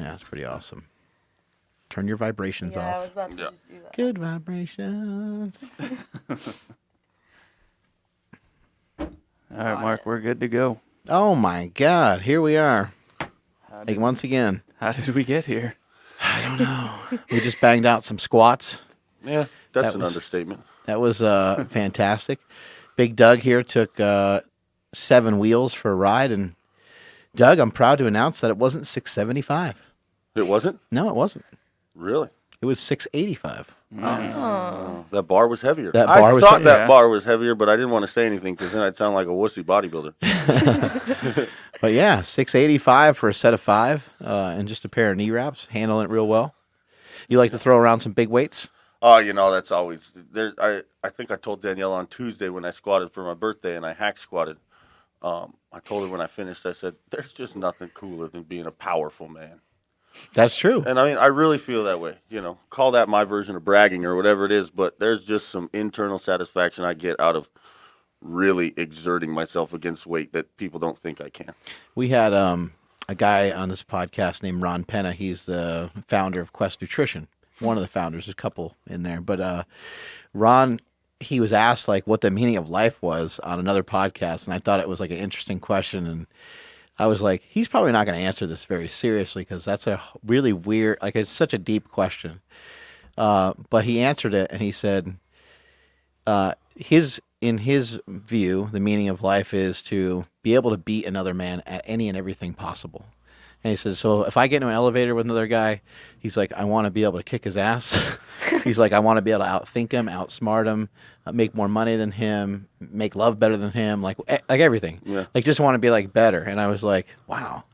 Yeah, it's pretty awesome. Turn your vibrations off. Yeah, I was about to just do that. Good vibrations. All right, Mark, we're good to go. Oh my God, here we are. Once again. How did we get here? I don't know. We just banged out some squats. Yeah, that's an understatement. That was fantastic. Big Doug here took 7 wheels for a ride, and Doug, I'm proud to announce that it wasn't 675. It wasn't? No, it wasn't. Really? It was 685. Oh. That bar was heavier. That bar was thought that heavier. bar was heavier, but I didn't want to say anything because then I'd sound like a wussy bodybuilder. But yeah, 685 for a set of 5 and just a pair of knee wraps. Handling it real well. You like to throw around some big weights? Oh, that's always there. I think I told Danielle on Tuesday when I squatted for my birthday and I hack squatted. I told her when I finished, I said, "There's just nothing cooler than being a powerful man." That's true. And I mean, I really feel that way. Call that my version of bragging or whatever it is, but there's just some internal satisfaction I get out of really exerting myself against weight that people don't think I can. We had a guy on this podcast named Ron Penna. He's the founder of Quest Nutrition. One of the founders, there's a couple in there. But Ron, he was asked like what the meaning of life was on another podcast, and I thought it was like an interesting question. And I was like, he's probably not going to answer this very seriously because that's a really weird, like it's such a deep question. But he answered it, and he said, in his view, the meaning of life is to be able to beat another man at any and everything possible. And he says, so if I get into an elevator with another guy, he's like, I want to be able to kick his ass. He's like, I want to be able to outthink him, outsmart him, make more money than him, make love better than him, like everything. Yeah. Like just want to be like better. And I was like, wow,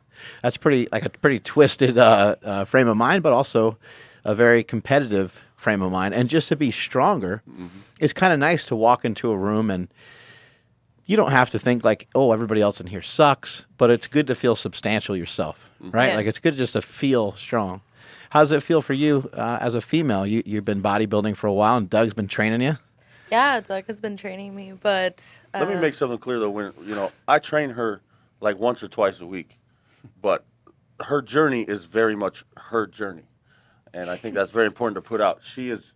that's pretty twisted frame of mind, but also a very competitive frame of mind. And just to be stronger, it's kind of nice to walk into a room and you don't have to think like, oh, everybody else in here sucks, but it's good to feel substantial yourself, right? Yeah. Like it's good just to feel strong. How does it feel for you as a female? You've been bodybuilding for a while, and Doug's been training you. Yeah, Doug has been training me, but Let me make something clear though. When I train her like once or twice a week, but her journey is very much her journey, and I think that's very important to put out. She is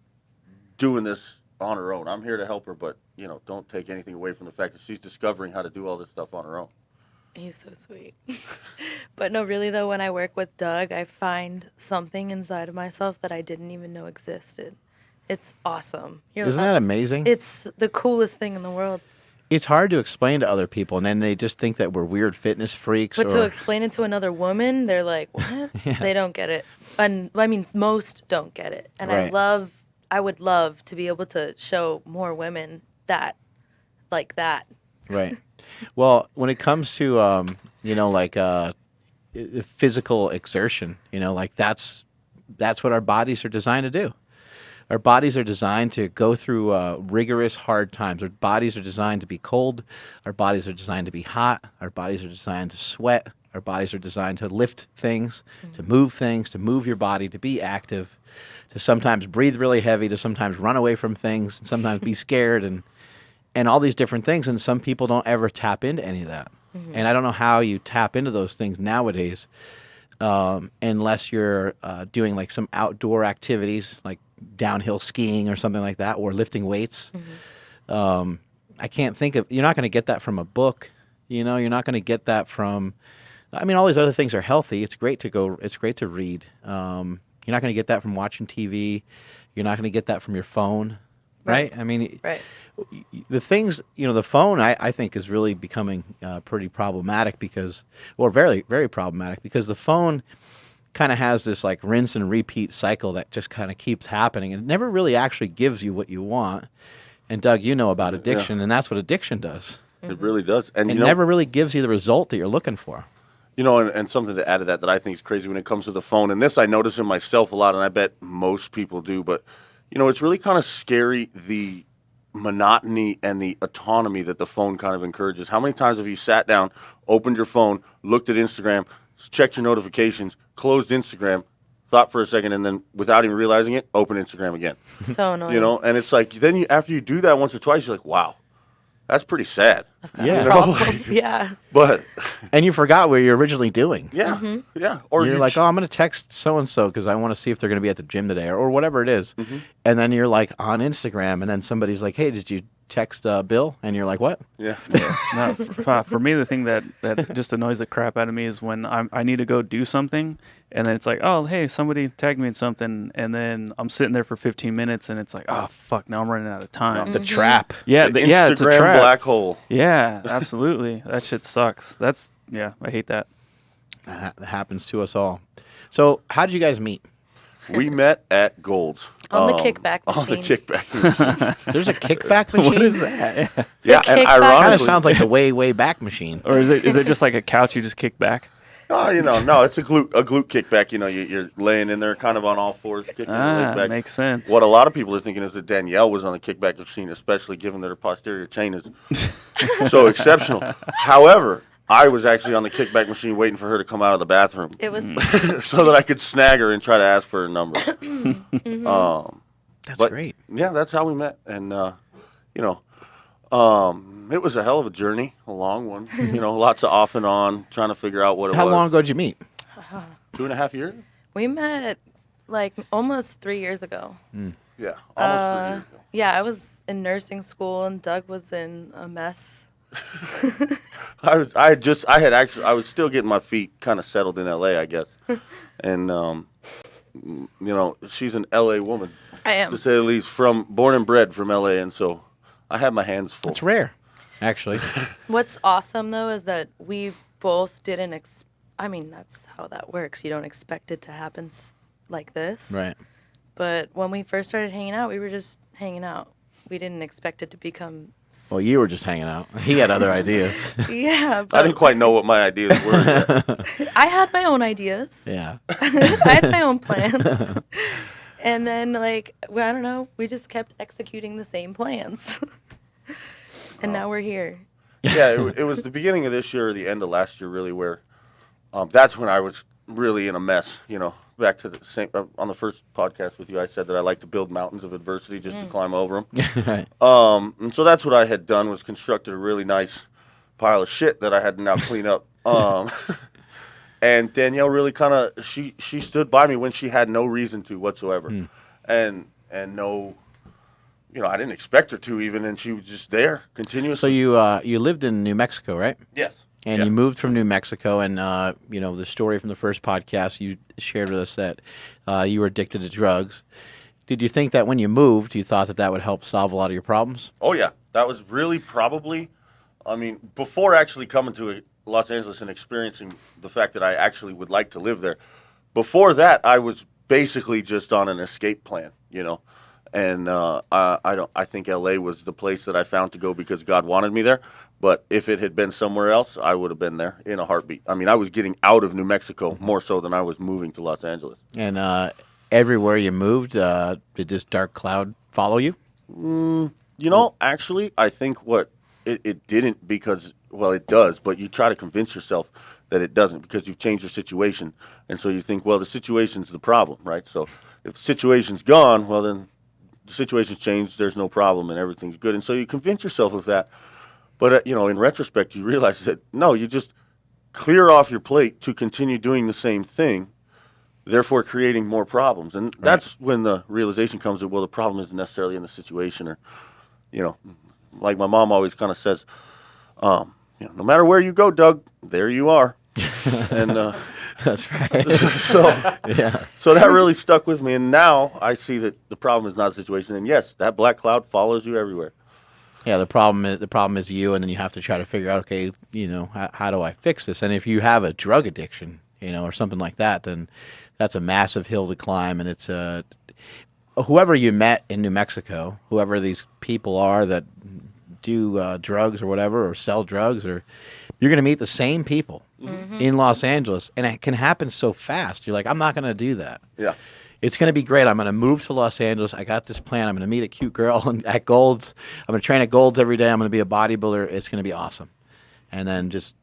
doing this on her own. I'm here to help her, but don't take anything away from the fact that she's discovering how to do all this stuff on her own. he's so sweet. But no, really though, when I work with Doug, I find something inside of myself that I didn't even know existed. It's awesome. Isn't that amazing? It's the coolest thing in the world. It's hard to explain to other people, and then they just think that we're weird fitness freaks. But to explain it to another woman, they're like, what? Yeah. They don't get it. And I mean, most don't get it. And Right. I would love to be able to show more women that, like that. Right. Well, when it comes to physical exertion, like that's what our bodies are designed to do. Our bodies are designed to go through rigorous, hard times. Our bodies are designed to be cold. Our bodies are designed to be hot. Our bodies are designed to sweat. Our bodies are designed to lift things, to move your body, to be active, to sometimes breathe really heavy, to sometimes run away from things, and sometimes be scared, and all these different things. And some people don't ever tap into any of that. And I don't know how you tap into those things nowadays unless you're doing like some outdoor activities like downhill skiing or something like that, or lifting weights. I can't think of, you're not going to get that from a book. You're not going to get that from, all these other things are healthy. It's great to read. You're not going to get that from watching TV. You're not going to get that from your phone. Right? Right. The things, the phone, I think is really becoming pretty problematic very, very problematic because the phone kind of has this like rinse and repeat cycle that just kind of keeps happening. And it never really actually gives you what you want. And Doug, you know about addiction, and that's what addiction does. It really does. And it never really gives you the result that you're looking for. And something to add to that I think is crazy when it comes to the phone, and this I notice in myself a lot, and I bet most people do, but, it's really kind of scary, the monotony and the autonomy that the phone kind of encourages. How many times have you sat down, opened your phone, looked at Instagram, checked your notifications, closed Instagram, thought for a second, and then without even realizing it, open Instagram again? So annoying. And it's like, then after you do that once or twice, you're like, wow, that's pretty sad. I've got Yeah. a problem. Yeah. But And you forgot what you were originally doing. yeah, yeah. Or You're you like, oh, I'm going to text so-and-so because I want to see if they're going to be at the gym today or whatever it is. And then you're like on Instagram and then somebody's like, hey, did you text Bill? And you're like, what? yeah. No, for me, the thing that just annoys the crap out of me is when I need to go do something, and then it's like, oh, hey, somebody tagged me in something, and then I'm sitting there for 15 minutes, and it's like, oh, fuck, now I'm running out of time. The trap. Yeah, The yeah, it's a Instagram trap. black hole. Yeah, absolutely. That shit sucks. I hate that. That happens to us all. So how did you guys meet? We met at Gold's. On the kickback On the machine. kickback machine. There's a kickback machine? What is that? Yeah, and kickback- Kind of ironically, sounds like the way back machine. Or is it just like a couch you just kick back? oh, no, it's a glute kickback. You're laying in there kind of on all fours, kicking your leg back. Makes sense. What a lot of people are thinking is that Danielle was on the kickback machine, especially given that her posterior chain is so exceptional. However, I was actually on the kickback machine waiting for her to come out of the bathroom It was so that I could snag her and try to ask for her number. That's But- great. Yeah, that's how we met. And, it was a hell of a journey, a long one. Lots of off and on, trying to figure out what it How was. long ago did you meet? 2.5 years? we met like almost 3 years ago. Yeah, almost 3 years ago. Yeah, I was in nursing school and Doug was in a mess. I was still getting my feet kind of settled in LA, I guess. And she's an LA woman, I am. to say the least, born and bred from LA, and so I had my hands full. It's rare, actually. What's awesome though is that we both didn't. That's how that works. You don't expect it to happen like this. Right. But when we first started hanging out, we were just hanging out. We didn't expect it to become. Well, you were just hanging out. He had other ideas. Yeah, but I didn't quite know what my ideas were yet. I had my own ideas. Yeah. I had my own plans. And then, I don't know, we just kept executing the same plans. And now we're here. Yeah, it was the beginning of this year or the end of last year, really, where that's when I was really in a mess. Back to the same on the first podcast with you, I said that I like to build mountains of adversity just to climb over them. Right. And so that's what I had done, was constructed a really nice pile of shit that I had to now clean up. And Danielle really kind of she stood by me when she had no reason to whatsoever, and no, I didn't expect her to even, and she was just there So continuously. you lived in New Mexico, right? Yes. And you moved from New Mexico, and the story from the first podcast you shared with us that you were addicted to drugs. Did you think that when you moved, you thought that would help solve a lot of your problems? Oh yeah, that was really probably, before actually coming to Los Angeles and experiencing the fact that I actually would like to live there. Before that, I was basically just on an escape plan, And I think LA was the place that I found to go because God wanted me there. But if it had been somewhere else, I would have been there in a heartbeat. I was getting out of New Mexico more so than I was moving to Los Angeles. And everywhere you moved, did this dark cloud follow you? Actually, I think it didn't because, well, it does, but you try to convince yourself that it doesn't because you've changed your situation. And so you think, well, the situation's the problem, right? So if the situation's gone, well, then the situation's changed, there's no problem, and everything's good. And so you convince yourself of that. But, in retrospect, you realize that, no, you just clear off your plate to continue doing the same thing, therefore creating more problems. And that's when the realization comes that, well, the problem isn't necessarily in the situation or, like my mom always kind of says, no matter where you go, Doug, there you are. And That's right. so that really stuck with me. And now I see that the problem is not the situation. And yes, that black cloud follows you everywhere. Yeah, the problem is you, and then you have to try to figure out, okay, how do I fix this? And if you have a drug addiction, or something like that, then that's a massive hill to climb. And it's whoever you met in New Mexico, whoever these people are that do drugs or whatever, or sell drugs, or you're going to meet the same people in Los Angeles, and it can happen so fast. You're like, I'm not going to do that. Yeah. It's going to be great. I'm going to move to Los Angeles. I got this plan. I'm going to meet a cute girl at Gold's. I'm going to train at Gold's every day. I'm going to be a bodybuilder. It's going to be awesome. And then just,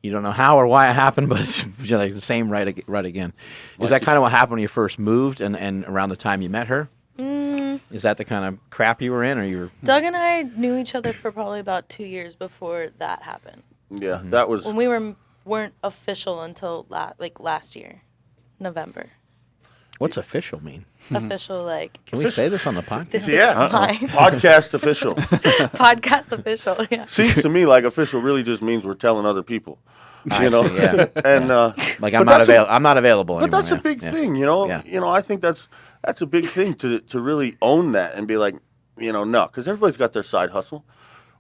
you don't know how or why it happened, but it's like the same right again. Is that kind of what happened when you first moved and around the time you met her? Is that the kind of crap you were in, or you were? Doug and I knew each other for probably about 2 years before that happened. Yeah, that was When we weren't official until last year, November. What's official mean? Official, like, Can we say this on the podcast? this Yeah. is mine. podcast official. Podcast official, yeah. Seems to me like official really just means we're telling other people. I You know, see, yeah. and Like but that's I'm not available But anymore. that's a big yeah. thing, you know. Yeah. You know, I think that's a big thing to really own that and be like, you know, no, because everybody's got their side hustle,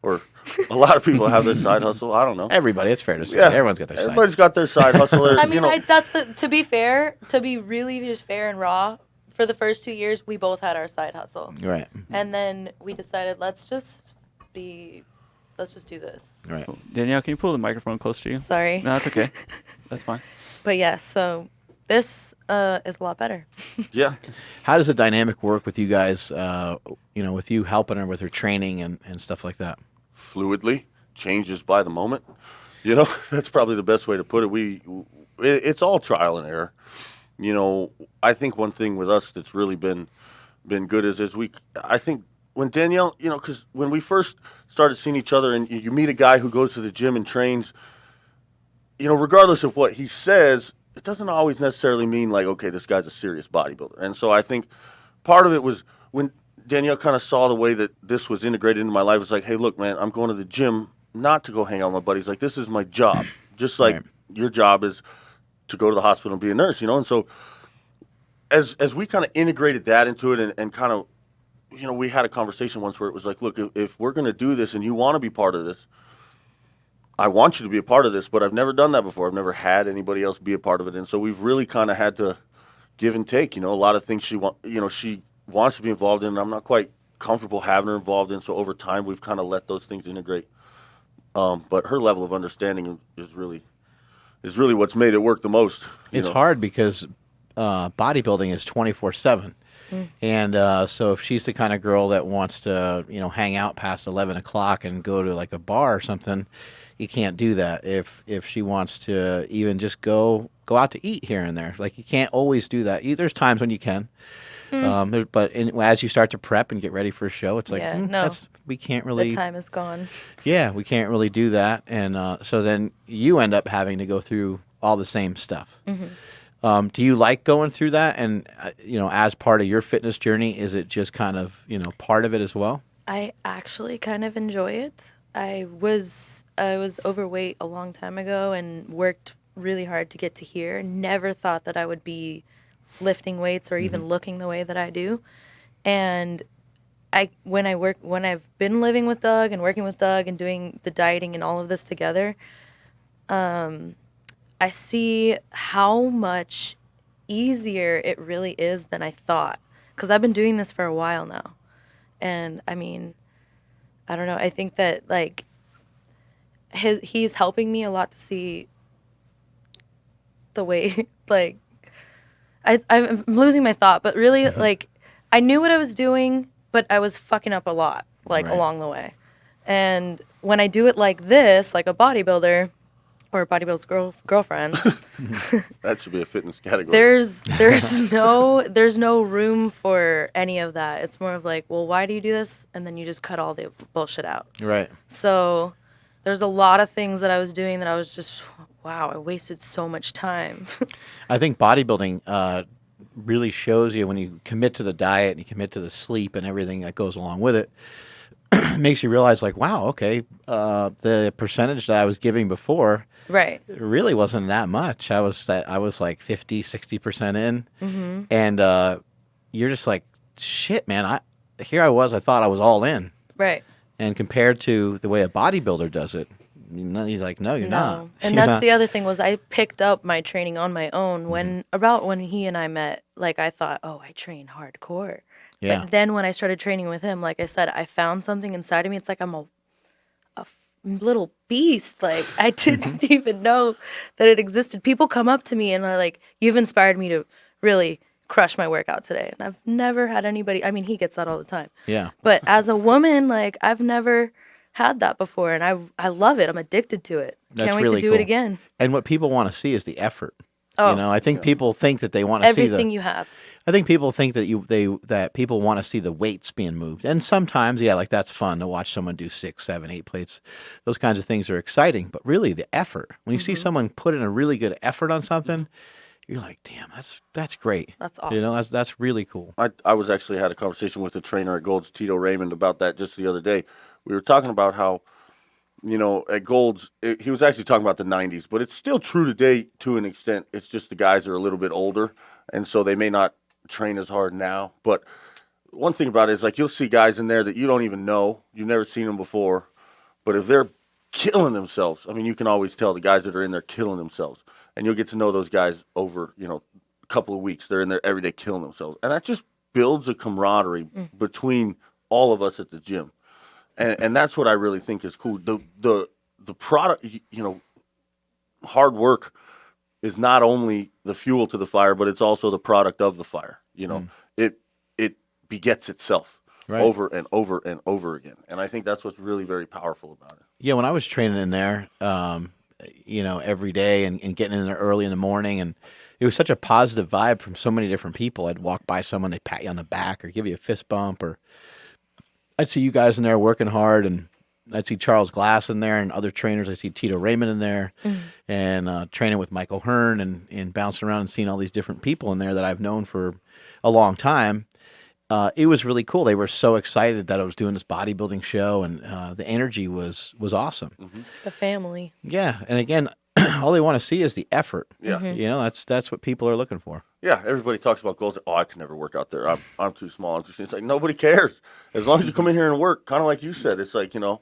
or a lot of people have their side hustle. I don't know. Everybody, it's fair to say. Yeah, Everyone's got their side. Everybody's got their side hustle. I mean, you know, to be fair, to be really just fair and raw, for the first 2 years, we both had our side hustle. Right. And then we decided, let's just do this. Right. Danielle, can you pull the microphone closer to you? Sorry. No, that's okay. That's fine. But yes, so this is a lot better. yeah. How does the dynamic work with you guys? With you helping her with her training and stuff like that. Fluidly, changes by the moment. You know, that's probably the best way to put it. It's all trial and error. You know, I think one thing with us that's really been good is I think when Danielle, you know, because when we first started seeing each other, and you meet a guy who goes to the gym and trains, you know, regardless of what he says, it doesn't always necessarily mean like, okay, this guy's a serious bodybuilder. And so I think part of it was when Danielle kind of saw the way that this was integrated into my life. It's like, hey, look, man, I'm going to the gym not to go hang out with my buddies. Like, this is my job. Just like Right. your job is to go to the hospital and be a nurse, you know? And so as we kind of integrated that into it and kind of, you know, we had a conversation once where it was like, look, if we're going to do this and you want to be part of this, I want you to be a part of this, but I've never done that before. I've never had anybody else be a part of it. And so we've really kind of had to give and take, you know, a lot of things she wants to be involved in, and I'm not quite comfortable having her involved in. So over time, we've kind of let those things integrate. But her level of understanding is really what's made it work the most. It's hard because bodybuilding is 24/7. And so if she's the kind of girl that wants to, hang out past 11 o'clock and go to like a bar or something, you can't do that. If she wants to even just go out to eat here and there, like you can't always do that. There's times when you can. But as you start to prep and get ready for a show, it's like, we can't really. The time is gone. Yeah, we can't really do that. And so then you end up having to go through all the same stuff. Do you like going through that? And, as part of your fitness journey, is it just kind of, part of it as well? I actually kind of enjoy it. I was overweight a long time ago and worked really hard to get to here. Never thought that I would be lifting weights or even looking the way that I do. And when I've been living with Doug and working with Doug and doing the dieting and all of this together, I see how much easier it really is than I thought. Because I've been doing this for a while now. And I mean, I don't know. I think that like he's helping me a lot to see the way like I'm losing my thought, but really like I knew what I was doing, but I was fucking up a lot along the way. And when I do it like this, like a bodybuilder or a bodybuilder's girlfriend, that should be a fitness category. There's no room for any of that. It's more of like, well, why do you do this? And then you just cut all the bullshit out. Right. So there's a lot of things that I was doing that I was just, wow, I wasted so much time. I think bodybuilding really shows you when you commit to the diet and you commit to the sleep and everything that goes along with it. Makes you realize like, wow, okay, the percentage that I was giving before right. really wasn't that much. I was like 50, 60% in. And you're just like, shit, man, I thought I was all in. Right. And compared to the way a bodybuilder does it, he's like, no, you're not. And that's the other thing was I picked up my training on my own when he and I met. Like I thought, oh, I train hardcore. Yeah. But then when I started training with him, like I said, I found something inside of me. It's like I'm a little beast. Like I didn't even know that it existed. People come up to me and are like, you've inspired me to really crush my workout today. And I've never had anybody, I mean, he gets that all the time. Yeah. But as a woman, like I've never had that before. And I love it. I'm addicted to it. That's Can't wait really to do cool. it again. And what people want to see is the effort. Oh, You know, I think people think that they want to see everything the. you have. I think people think that people want to see the weights being moved, and sometimes, yeah, like that's fun to watch someone do 6, 7, 8 plates. Those kinds of things are exciting, but really the effort. When you see someone put in a really good effort on something, you're like, damn, that's great. That's You know, awesome. that's really cool. I was actually had a conversation with the trainer at Gold's, Tito Raymond, about that just the other day. We were talking about how, you know, at Gold's, he was actually talking about the 90s, but it's still true today to an extent. It's just the guys are a little bit older, and so they may not train as hard now. But one thing about it is, like, you'll see guys in there that you don't even know. You've never seen them before. But if they're killing themselves, I mean, you can always tell the guys that are in there killing themselves. And you'll get to know those guys over, you know, a couple of weeks. They're in there every day killing themselves. And that just builds a camaraderie between all of us at the gym. And that's what I really think is cool. The product, you know, hard work is not only the fuel to the fire, but it's also the product of the fire. You know, it begets itself over and over and over again. And I think that's what's really very powerful about it. Yeah, when I was training in there, you know, every day and getting in there early in the morning, and it was such a positive vibe from so many different people. I'd walk by someone, they'd pat you on the back or give you a fist bump, or I'd see you guys in there working hard, and I'd see Charles Glass in there and other trainers. I see Tito Raymond in there and training with Michael Hearn and bouncing around and seeing all these different people in there that I've known for a long time. It was really cool. They were so excited that I was doing this bodybuilding show, and the energy was awesome. It's like a family. Yeah, and again, all they want to see is the effort. Yeah. You know, that's what people are looking for. Yeah, everybody talks about goals. Oh, I can never work out there. I'm too small. I'm too. It's like nobody cares as long as you come in here and work. Kind of like you said, it's like, you know,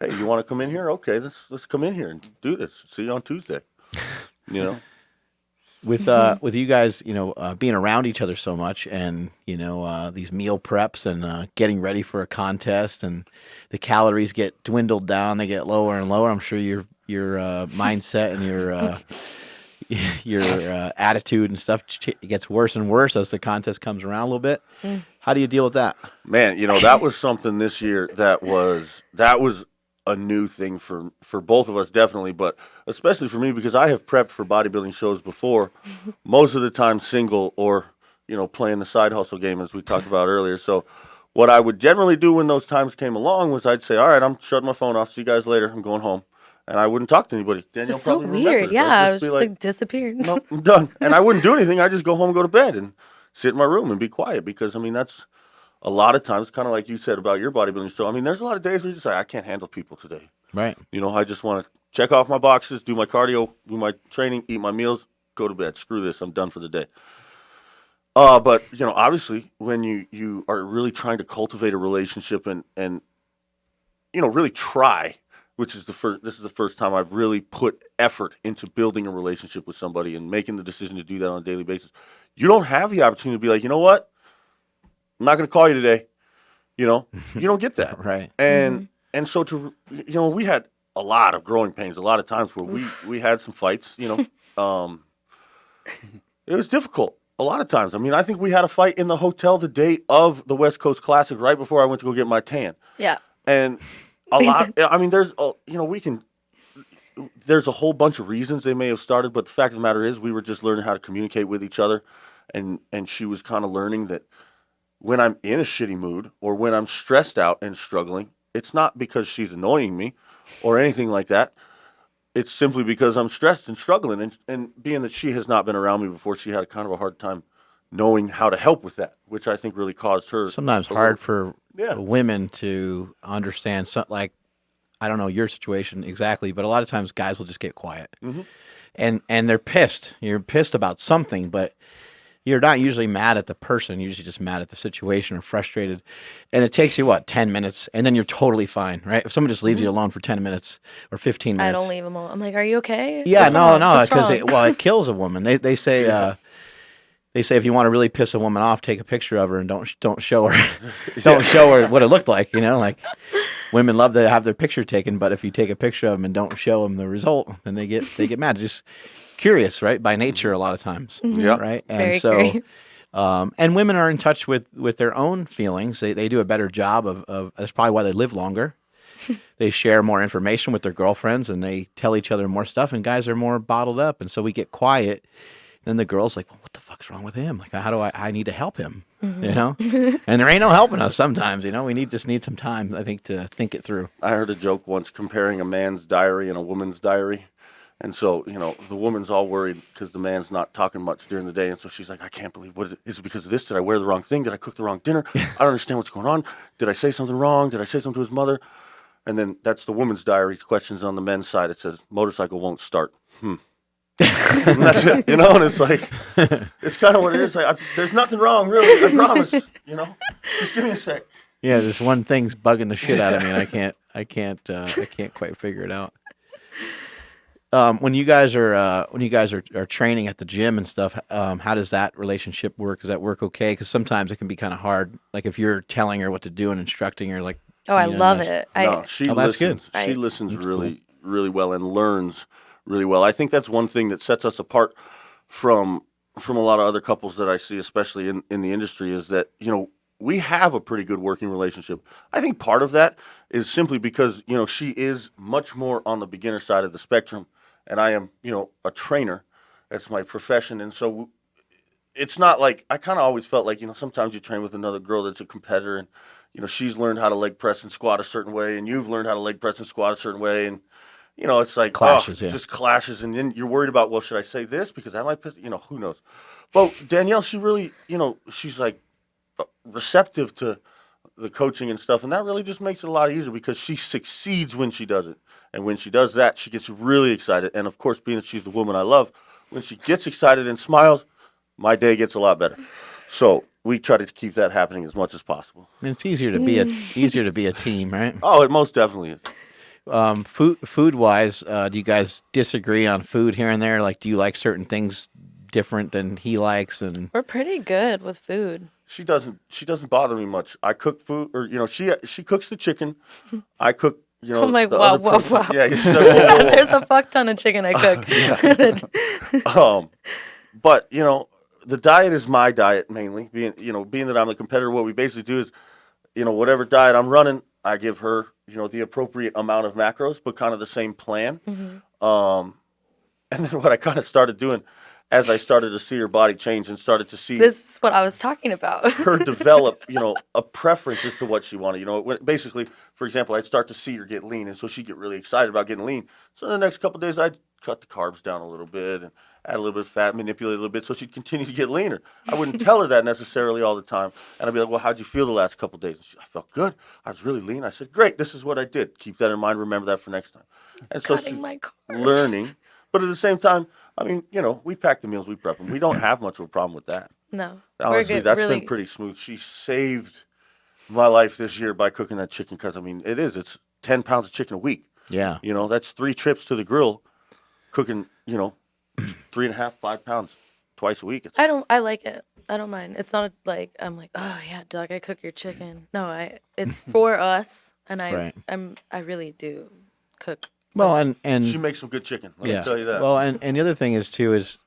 hey, you want to come in here? Okay, let's come in here and do this. See you on Tuesday. You know, With you guys, you know, being around each other so much, and you know these meal preps and getting ready for a contest, and the calories get dwindled down, they get lower and lower. I'm sure your mindset and your attitude and stuff gets worse and worse as the contest comes around a little bit. How do you deal with that? man, you know, that was something this year that was a new thing for both of us, definitely, but especially for me, because I have prepped for bodybuilding shows before, most of the time single, or, you know, playing the side hustle game, as we talked about earlier. So what I would generally do when those times came along was I'd say, all right, I'm shutting my phone off. See you guys later. I'm going home. And I wouldn't talk to anybody. Danielle It's so probably weird. remembers. Yeah, I'd I was just like disappeared. no, I'm done. And I wouldn't do anything. I just go home and go to bed and sit in my room and be quiet, because, I mean, that's a lot of times, kind of like you said about your bodybuilding show. I mean, there's a lot of days where you just say, I can't handle people today. Right. You know, I just want to check off my boxes, do my cardio, do my training, eat my meals, go to bed. Screw this. I'm done for the day. But, you know, obviously, when you are really trying to cultivate a relationship and you know, really try, this is the first time I've really put effort into building a relationship with somebody and making the decision to do that on a daily basis. You don't have the opportunity to be like, you know what? I'm not going to call you today. You know, you don't get that. Right. And so you know, we had a lot of growing pains, a lot of times where we had some fights, you know. It was difficult a lot of times. I mean, I think we had a fight in the hotel the day of the West Coast Classic, right before I went to go get my tan. Yeah. And a lot, I mean, there's, you know, there's a whole bunch of reasons they may have started, but the fact of the matter is we were just learning how to communicate with each other. And she was kind of learning that when I'm in a shitty mood or when I'm stressed out and struggling, it's not because she's annoying me or anything like that. It's simply because I'm stressed and struggling. And being that she has not been around me before, she had kind of a hard time knowing how to help with that, which I think really caused her. Sometimes hard for women to understand. Like, I don't know your situation exactly, but a lot of times guys will just get quiet. And they're pissed. You're pissed about something, but you're not usually mad at the person. You're usually just mad at the situation or frustrated. And it takes you, 10 minutes, and then you're totally fine, right? If someone just leaves you alone for 10 minutes or 15 minutes. I don't leave them alone. I'm like, are you okay? Yeah, What's no, wrong? because it kills a woman. They say if you want to really piss a woman off, take a picture of her and don't show her show her what it looked like. You know, like women love to have their picture taken, but if you take a picture of them and don't show them the result, then they get mad. Just curious, right? By nature, a lot of times. Yeah. Right. And Very so, curious. and women are in touch with their own feelings. They do a better job of that's probably why they live longer. They share more information with their girlfriends and they tell each other more stuff, and guys are more bottled up. And so we get quiet Then the girl's like, well, what the fuck's wrong with him? Like, how do I need to help him, you know? And there ain't no helping us sometimes, you know? We just need some time, I think, to think it through. I heard a joke once comparing a man's diary and a woman's diary. And so, you know, the woman's all worried because the man's not talking much during the day. And so she's like, I can't believe, what is it? Is it because of this? Did I wear the wrong thing? Did I cook the wrong dinner? I don't understand what's going on. Did I say something wrong? Did I say something to his mother? And then that's the woman's diary. Questions on the men's side. It says, motorcycle won't start. And that's it, you know? And it's like, it's kind of what it is. Like, there's nothing wrong, really. I promise, you know? Just give me a sec. Yeah, this one thing's bugging the shit out of me, and I can't quite figure it out. When you guys are training at the gym and stuff, how does that relationship work? Does that work okay? Because sometimes it can be kind of hard. Like if you're telling her what to do and instructing her, like. Oh, I love it. No, she that's good. She listens really, really well and learns really well. I think that's one thing that sets us apart from a lot of other couples that I see, especially in the industry, is that, you know, we have a pretty good working relationship. I think part of that is simply because, you know, she is much more on the beginner side of the spectrum, and I am, you know, a trainer. That's my profession. And so it's not like, I kind of always felt like, you know, sometimes you train with another girl that's a competitor and, you know, she's learned how to leg press and squat a certain way, and you've learned how to leg press and squat a certain way. And, you know, it's like, clashes, it just clashes. And then you're worried about, well, should I say this? Because that might piss, you know, who knows? But Danielle, she really, you know, she's like receptive to the coaching and stuff. And that really just makes it a lot easier because she succeeds when she does it. And when she does that, she gets really excited. And of course, being that she's the woman I love, when she gets excited and smiles, my day gets a lot better. So we try to keep that happening as much as possible. I mean, it's easier to be a team, right? Oh, it most definitely is. Food wise, do you guys disagree on food here and there? Like, do you like certain things different than he likes? And We're pretty good with food. She doesn't bother me much. I cook food, or you know, she cooks the chicken. I cook, you know. I'm like, the wow, other wow, person. wow. Yeah, you said, whoa, whoa. There's a fuck ton of chicken I cook. But you know, the diet is my diet mainly. Being that I'm the competitor, what we basically do is, you know, whatever diet I'm running, I give her, you know, the appropriate amount of macros, but kind of the same plan. And then what I kind of started doing, as I started to see her body change and started to see This is what I was talking about. her develop, you know, a preference as to what she wanted. You know, basically, for example, I'd start to see her get lean, and so she'd get really excited about getting lean. So the next couple of days, I'd cut the carbs down a little bit and add a little bit of fat, manipulate a little bit, so she'd continue to get leaner. I wouldn't tell her that necessarily all the time, and I'd be like, "Well, how'd you feel the last couple of days?" And I felt good. I was really lean. I said, "Great, this is what I did. Keep that in mind. Remember that for next time." And so she's my carbs. learning, but at the same time, I mean, you know, we pack the meals, we prep them. We don't have much of a problem with that. No. Honestly, good, that's really. been pretty smooth. She saved my life this year by cooking that chicken because, I mean, it's 10 pounds of chicken a week. yeah, You know, that's 3 trips to the grill, cooking, you know, 3.5, 5 pounds twice a week. I like it. I don't mind. It's not like I'm like, oh yeah, Doug, I cook your chicken. No, it's for us, and Right. I really do cook. well, and She makes some good chicken. Let me tell you that. Well, and the other thing is too is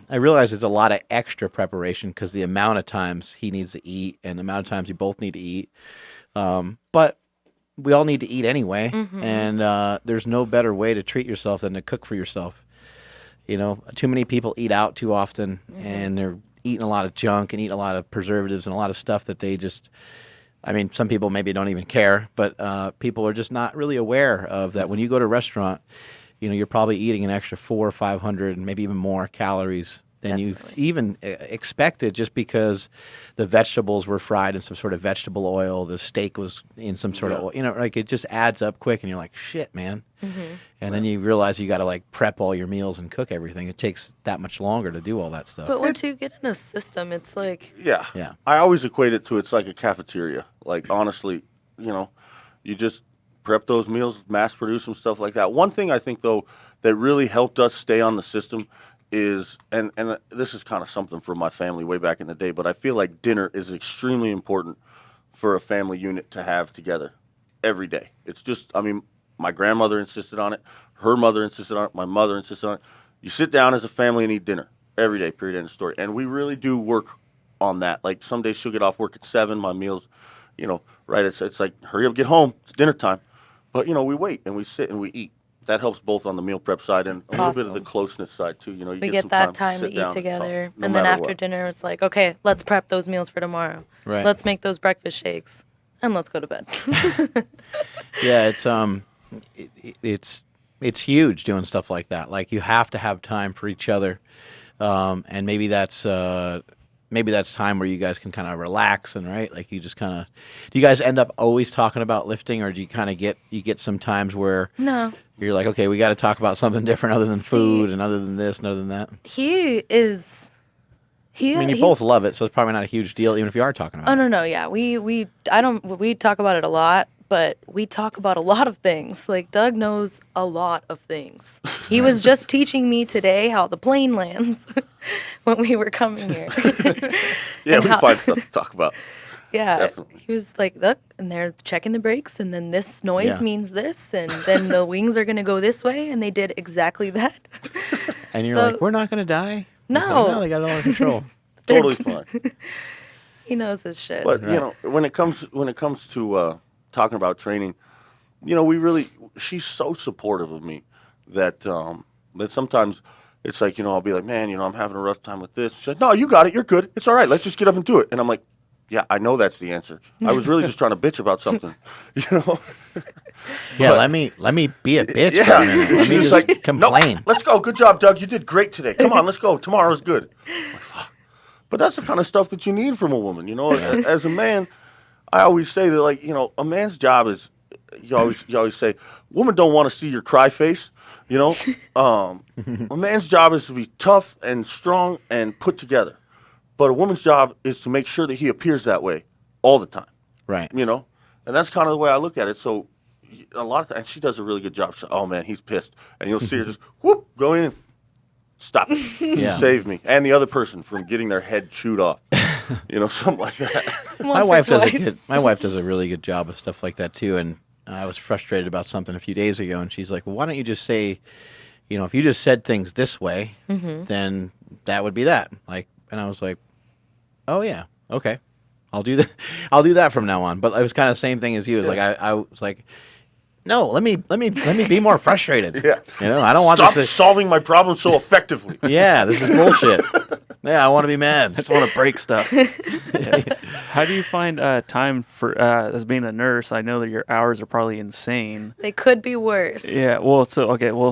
I realize it's a lot of extra preparation because the amount of times he needs to eat and the amount of times you both need to eat. But we all need to eat anyway, and there's no better way to treat yourself than to cook for yourself. You know, too many people eat out too often, and they're eating a lot of junk and eating a lot of preservatives and a lot of stuff that they just. I mean, some people maybe don't even care, but people are just not really aware of that. When you go to a restaurant, you know, you're probably eating an extra 400 or 500, maybe even more calories than you even expected, just because the vegetables were fried in some sort of vegetable oil, the steak was in some sort of oil. You know, like it just adds up quick, and you're like, shit, man. And then you realize you got to like prep all your meals and cook everything. It takes that much longer to do all that stuff. But once you get in a system, it's like Yeah. Yeah. I always equate it to it's like a cafeteria. Like, honestly, you know, you just prep those meals, mass produce them, stuff like that. One thing I think, though, that really helped us stay on the system is, and this is kind of something for my family way back in the day, but I feel like dinner is extremely important for a family unit to have together every day. It's just, I mean, my grandmother insisted on it. Her mother insisted on it. My mother insisted on it. You sit down as a family and eat dinner every day, period, end of story. And we really do work on that. Like, some days she'll get off work at 7. My meals, you know, right, it's like, hurry up, get home. It's dinner time. But, you know, we wait and we sit and we eat. that helps both on the meal prep side and a little bit of the Awesome. closeness side too. You know, you We get get some that time sit to down eat together. talk, no And then matter after what. dinner, it's like, okay, let's prep those meals for tomorrow. Right. Let's make those breakfast shakes. And let's go to bed. Yeah, it's huge doing stuff like that. Like you have to have time for each other, and maybe that's time where you guys can kind of relax and right. Like you just kind of. Do you guys end up always talking about lifting, or do you kind of get some times where No. you're like, okay, we got to talk about something different other than See- food and other than this and other than that? He is. I mean, you both love it, so it's probably not a huge deal, even if you are talking about Oh it. no, yeah. We talk about it a lot, but we talk about a lot of things. Like Doug knows a lot of things. He was just teaching me today how the plane lands when we were coming here. Yeah, and we how- find stuff to talk about. Yeah. Definitely. He was like, look, and they're checking the brakes, and then this noise Yeah. means this, and then the wings are gonna go this way, and they did exactly that. And you're So- like, we're not going to die? No. It's like, no, they got it all under control. Totally fine. He knows his shit. But Right. you know, when it comes to talking about training, you know, she's so supportive of me that that sometimes it's like, you know, I'll be like, man, you know, I'm having a rough time with this. She's like, no, you got it, you're good, it's all right, let's just get up and do it. And I'm like, yeah, I know that's the answer. I was really just trying to bitch about something, you know. Yeah, But- let me be a bitch. Yeah, for a minute. Let she's me just just like, complain. nope, let's go. Good job, Doug. You did great today. Come on, let's go. Tomorrow's good. I'm like, fuck. But that's the kind of stuff that you need from a woman. You know, as a man, I always say that, like, you know, a man's job is, you always say, women don't want to see your cry face. You know, a man's job is to be tough and strong and put together, but a woman's job is to make sure that he appears that way all the time. Right. You know, and that's kind of the way I look at it. So a lot of times, and she does a really good job. So, oh man, he's pissed, and you'll see her just whoop go in and stop it, Yeah. save me, and the other person from getting their head chewed off. You know, something like that. My Once or twice. my wife does a really good job of stuff like that too. And I was frustrated about something a few days ago, and she's like, well, why don't you just say, you know, if you just said things this way, then that would be that. Like, and I was like, oh yeah, okay, I'll do that. I'll do that from now on. But it was kind of the same thing as you. It was like I was like, no, let me be more frustrated. Yeah. You know, I don't want Stop this. solving my problem so effectively. Yeah, this is bullshit. Yeah, I want to be mad. I just want to break stuff. Yeah. How do you find time for as being a nurse? I know that your hours are probably insane. They could be worse. Yeah, well,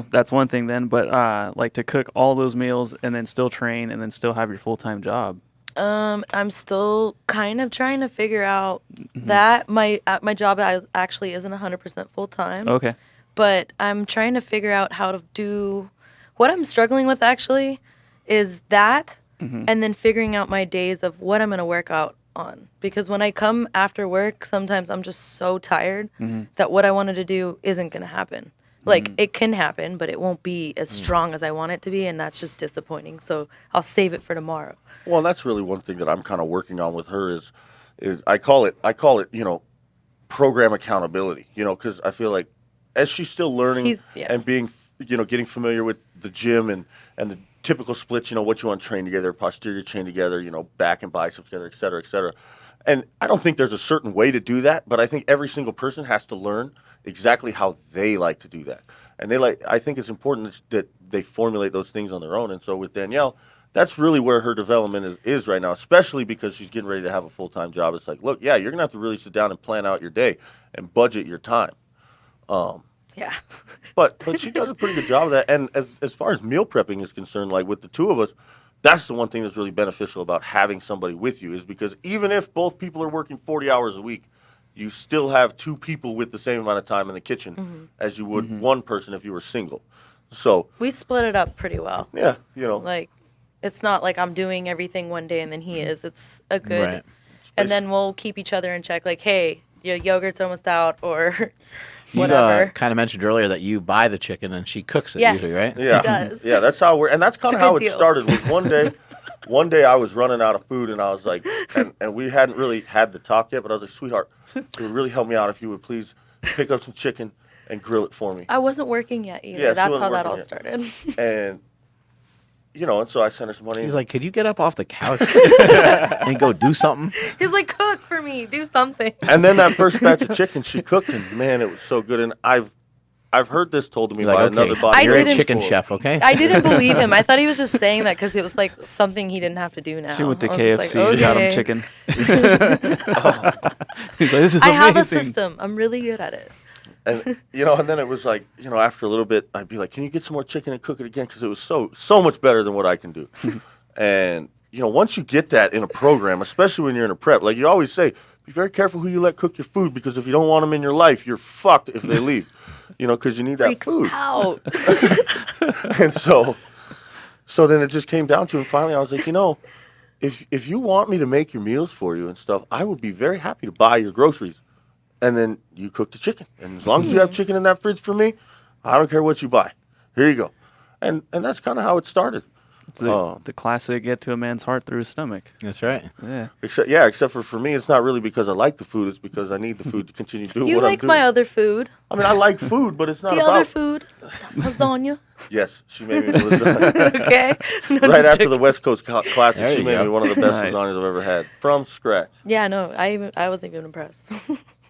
that's one thing then. But like to cook all those meals and then still train and then still have your full-time job. I'm still kind of trying to figure out that my job actually isn't 100% full time. Okay. But I'm trying to figure out how to do what I'm struggling with actually is that and then figuring out my days of what I'm going to work out on. Because when I come after work, sometimes I'm just so tired that what I wanted to do isn't going to happen. Like, it can happen, but it won't be as strong as I want it to be, and that's just disappointing. So I'll save it for tomorrow. Well, and that's really one thing that I'm kind of working on with her is I call it, you know, program accountability, you know, because I feel like as she's still learning and being, you know, getting familiar with the gym and the typical splits, you know, what you want to train together, posterior chain together, you know, back and biceps together, et cetera, et cetera. And I don't think there's a certain way to do that, but I think every single person has to learn exactly how they like to do that. And I think it's important that they formulate those things on their own. And so with Danielle, that's really where her development is right now, especially because she's getting ready to have a full-time job. It's like, look, yeah, you're going to have to really sit down and plan out your day and budget your time. Yeah. But she does a pretty good job of that. And as far as meal prepping is concerned, like with the two of us, that's the one thing that's really beneficial about having somebody with you is because even if both people are working 40 hours a week, you still have two people with the same amount of time in the kitchen as you would one person if you were single. So We split it up pretty well. yeah, you know, Like, it's not like I'm doing everything one day and then he is. It's a good, Right. and then we'll keep each other in check. Like, hey, your yogurt's almost out, or You whatever. kind of mentioned earlier that you buy the chicken and she cooks it Yes. usually, right? yeah, does. yeah, that's how and that's kind of It's a how good it deal. started. Was one day I was running out of food and I was like, and we hadn't really had the talk yet, but I was like, sweetheart, it would really help me out if you would please pick up some chicken and grill it for me. I wasn't working yet either. Yeah, she That's wasn't how that working all yet. started. And you know, and so I sent her some money. He's like, could you get up off the couch and go do something? He's like, cook for me, do something. And then that first batch of chicken she cooked, and man, it was so good. And I've I've heard this told to me You're by like, okay, another bodybuilder. you're a didn't- chicken chef, okay? I didn't believe him. I thought he was just saying that because it was like something he didn't have to do now. She went to I was just KFC and got him okay. chicken. He's like, this is I amazing. have a system. I'm really good at it. And and then it was like, after a little bit, I'd be like, "Can you get some more chicken and cook it again?" Because it was so much better than what I can do. And once you get that in a program, especially when you're in a prep, like you always say, be very careful who you let cook your food, because if you don't want them in your life, you're fucked if they leave. Because you need that Freaks food. out. And so then it just came down to, and finally I was like, if you want me to make your meals for you and stuff, I would be very happy to buy your groceries. And then you cook the chicken. And as long as you have chicken in that fridge for me, I don't care what you buy. Here you go. And that's kind of how it started. It's the classic get to a man's heart through his stomach. That's right. Yeah. Except for me, it's not really because I like the food. It's because I need the food to continue doing You what I'm like doing. my other food. I mean, I like food, but it's not The about... other food. Lasagna. Yes, she made me lasagna. Okay. No, Right just after joking. the West Coast Classic, There she you made go. me one of the best Nice. lasagnas I've ever had. From scratch. Yeah, no, I wasn't even impressed.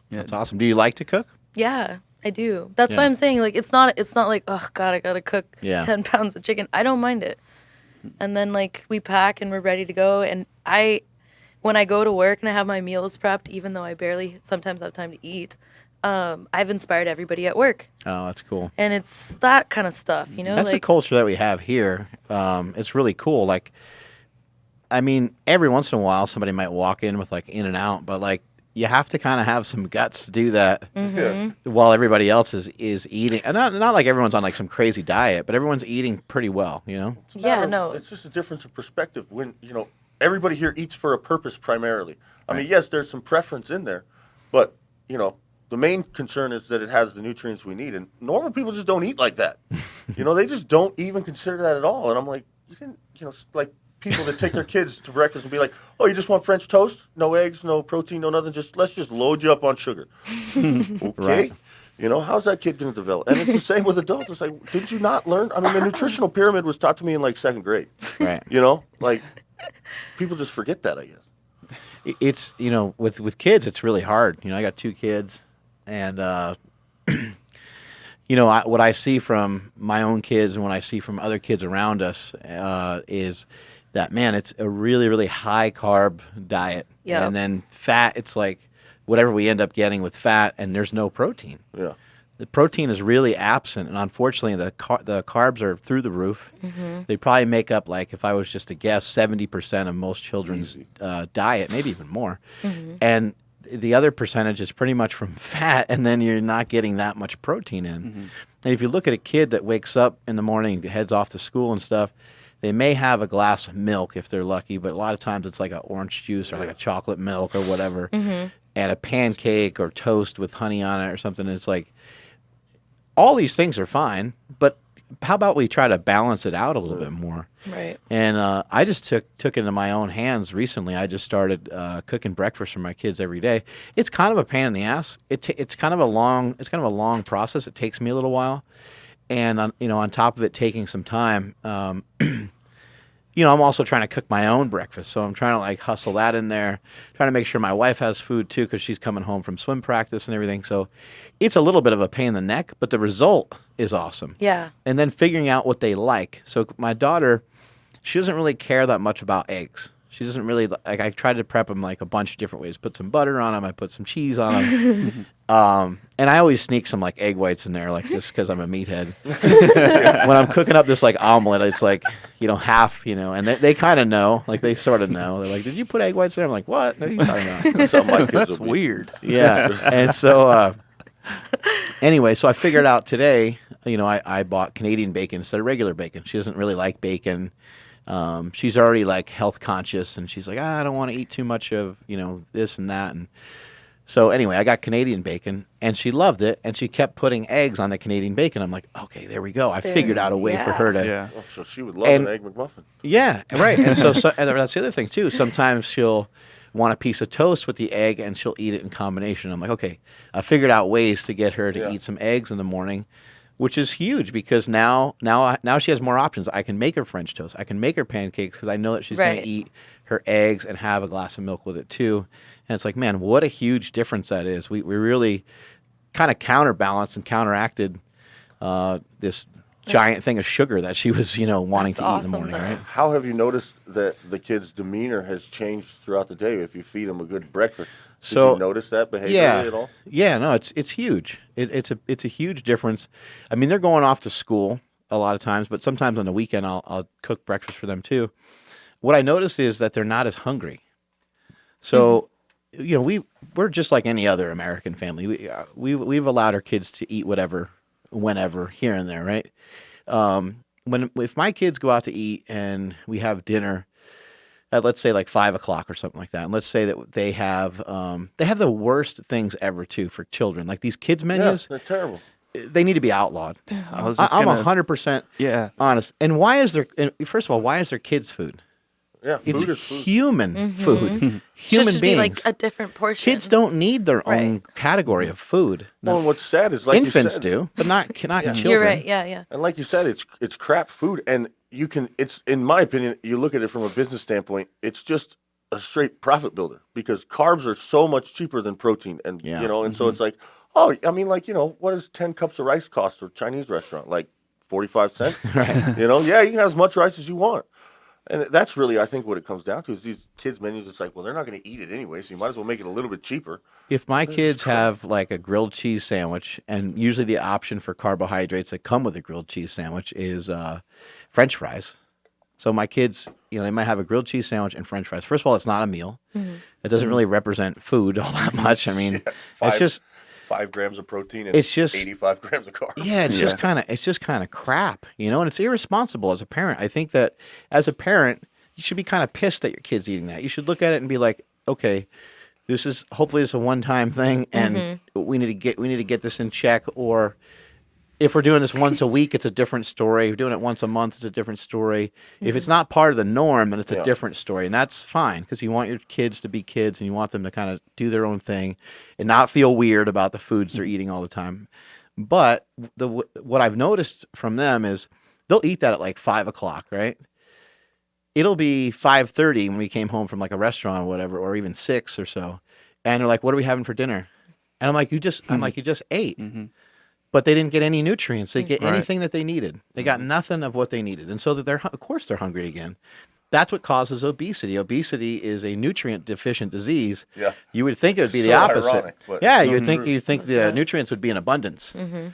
That's awesome. Do you like to cook? Yeah, I do. That's why Yeah. I'm saying, like, it's not like, oh God, I gotta cook Yeah. 10 pounds of chicken. I don't mind it. And then like we pack and we're ready to go. And when I go to work and I have my meals prepped, even though I barely sometimes have time to eat, I've inspired everybody at work. Oh, that's cool. And it's that kind of stuff, That's the like, culture that we have here. It's really cool. Like, I mean, every once in a while, somebody might walk in with like in and out, but like you have to kind of have some guts to do that Yeah. while everybody else is eating. And not like everyone's on like some crazy diet, but everyone's eating pretty well. It's Yeah, not a- no. It's just a difference of perspective. When, everybody here eats for a purpose primarily. I mean, yes, there's some preference in there, but, the main concern is that it has the nutrients we need. And normal people just don't eat like that. They just don't even consider that at all. And I'm like, you didn't, like people that take their kids to breakfast and be like, oh, you just want French toast? No eggs, no protein, no nothing. Let's just load you up on sugar. Okay. Right. How's that kid going to develop? And it's the same with adults. It's like, did you not learn? I mean, the nutritional pyramid was taught to me in like second grade. Right. Like people just forget that, I guess. It's, with kids, it's really hard. I got 2 kids, and, what I see from my own kids and what I see from other kids around us is that, man, it's a really, really high carb diet. Yeah. And then fat, it's like whatever we end up getting with fat, and there's no protein. Yeah. The protein is really absent, and unfortunately, the carbs are through the roof. Mm-hmm. They probably make up, like, if I was just to guess, 70% of most children's diet, maybe even more. Mm-hmm. And the other percentage is pretty much from fat, and then you're not getting that much protein in. Mm-hmm. And if you look at a kid that wakes up in the morning, heads off to school and stuff, they may have a glass of milk if they're lucky, but a lot of times it's like an orange juice or like a chocolate milk or whatever, and a pancake or toast with honey on it or something. And it's like, all these things are fine, but how about we try to balance it out a little bit more? right. And I just took it into my own hands recently. I just started cooking breakfast for my kids every day. It's kind of a pain in the ass. It's kind of a long process. It takes me a little while, and on top of it taking some time, I'm also trying to cook my own breakfast. So I'm trying to like hustle that in there, trying to make sure my wife has food too, because she's coming home from swim practice and everything. So it's a little bit of a pain in the neck, but the result is awesome. Yeah. And then figuring out what they like. So my daughter, she doesn't really care that much about eggs. She doesn't really like. I tried to prep them like a bunch of different ways. Put some butter on them. I put some cheese on them. And I always sneak some like egg whites in there, like just because I'm a meathead. When I'm cooking up this like omelet, it's like half, and they kind of know, like they sort of know. They're like, "Did you put egg whites there?" I'm like, "What? What are you talking about?" Something my kids That's will be. weird. Yeah. And so anyway, so I figured out today, I bought Canadian bacon instead of regular bacon. She doesn't really like bacon. She's already like health conscious, and she's like, I don't want to eat too much of, this and that. And so anyway, I got Canadian bacon, and she loved it, and she kept putting eggs on the Canadian bacon. I'm like, okay, there we go. I figured out a way for her to. Yeah. Oh, so she would love And- an egg McMuffin. Yeah, right. And so and that's the other thing too. Sometimes she'll want a piece of toast with the egg, and she'll eat it in combination. I'm like, okay, I figured out ways to get her to eat some eggs in the morning, which is huge because now she has more options. I can make her French toast. I can make her pancakes because I know that she's going Right. to eat her eggs and have a glass of milk with it too. And it's like, man, what a huge difference that is. We really kind of counterbalanced and counteracted this giant thing of sugar that she was, wanting That's to eat in awesome, the morning, though. right? How have you noticed that the kid's demeanor has changed throughout the day if you feed him a good breakfast? Did So you notice that behavior at all? Yeah, no, it's huge. It's a huge difference. I mean, they're going off to school a lot of times, but sometimes on the weekend I'll cook breakfast for them too. What I notice is that they're not as hungry. So, we're just like any other American family. We've allowed our kids to eat whatever, whenever, here and there, right? If my kids go out to eat and we have dinner at, let's say, like 5 o'clock or something like that, and let's say that they have the worst things ever too for children, like these kids menus. Yeah, they're terrible. They need to be outlawed. I was just I'm gonna- 100% Yeah. honest. And first of all, why is there kids' food? Yeah, It's food is food. human food. Should Human just beings. be like a different portion. Kids don't need their Right. own category of food. Well, and what's sad is like Infants you said, do, but not children. You're right. Yeah. and like you said, it's crap food, and you can. It's in my opinion, you look at it from a business standpoint, it's just a straight profit builder because carbs are so much cheaper than protein, and Yeah. and so it's like, oh, I mean, like what does 10 cups of rice cost for a Chinese restaurant? Like 45 cents. Right. Yeah, you can have as much rice as you want. And that's really, I think, what it comes down to is these kids' menus. It's like, well, they're not going to eat it anyway, so you might as well make it a little bit cheaper. If my kids have like a grilled cheese sandwich, and usually the option for carbohydrates that come with a grilled cheese sandwich is French fries. So my kids, they might have a grilled cheese sandwich and French fries. First of all, it's not a meal. It doesn't really represent food all that much. I mean, it's just 5 grams of protein and It's just- 85 grams of carbs. Yeah, it's just kind of crap, and it's irresponsible as a parent. I think that as a parent, you should be kind of pissed that your kid's eating that. You should look at it and be like, okay, hopefully it's a one-time thing, and we need to get this in check. Or if we're doing this once a week, it's a different story. If we're doing it once a month, it's a different story. If it's not part of the norm, then it's a different story, and that's fine because you want your kids to be kids and you want them to kind of do their own thing and not feel weird about the foods they're eating all the time. But what I've noticed from them is they'll eat that at like 5 o'clock, right? It'll be 5:30 when we came home from like a restaurant or whatever, or even 6 or so, and they're like, "What are we having for dinner?" And I'm like, "You just ate." But they didn't get any nutrients. They didn't get anything that they needed. They got nothing of what they needed. And so that of course they're hungry again. That's what causes obesity. Obesity is a nutrient deficient disease. Yeah. You would think it would be the So opposite. ironic, but Yeah, it's so you'd think the nutrients would be in abundance. Mm-hmm.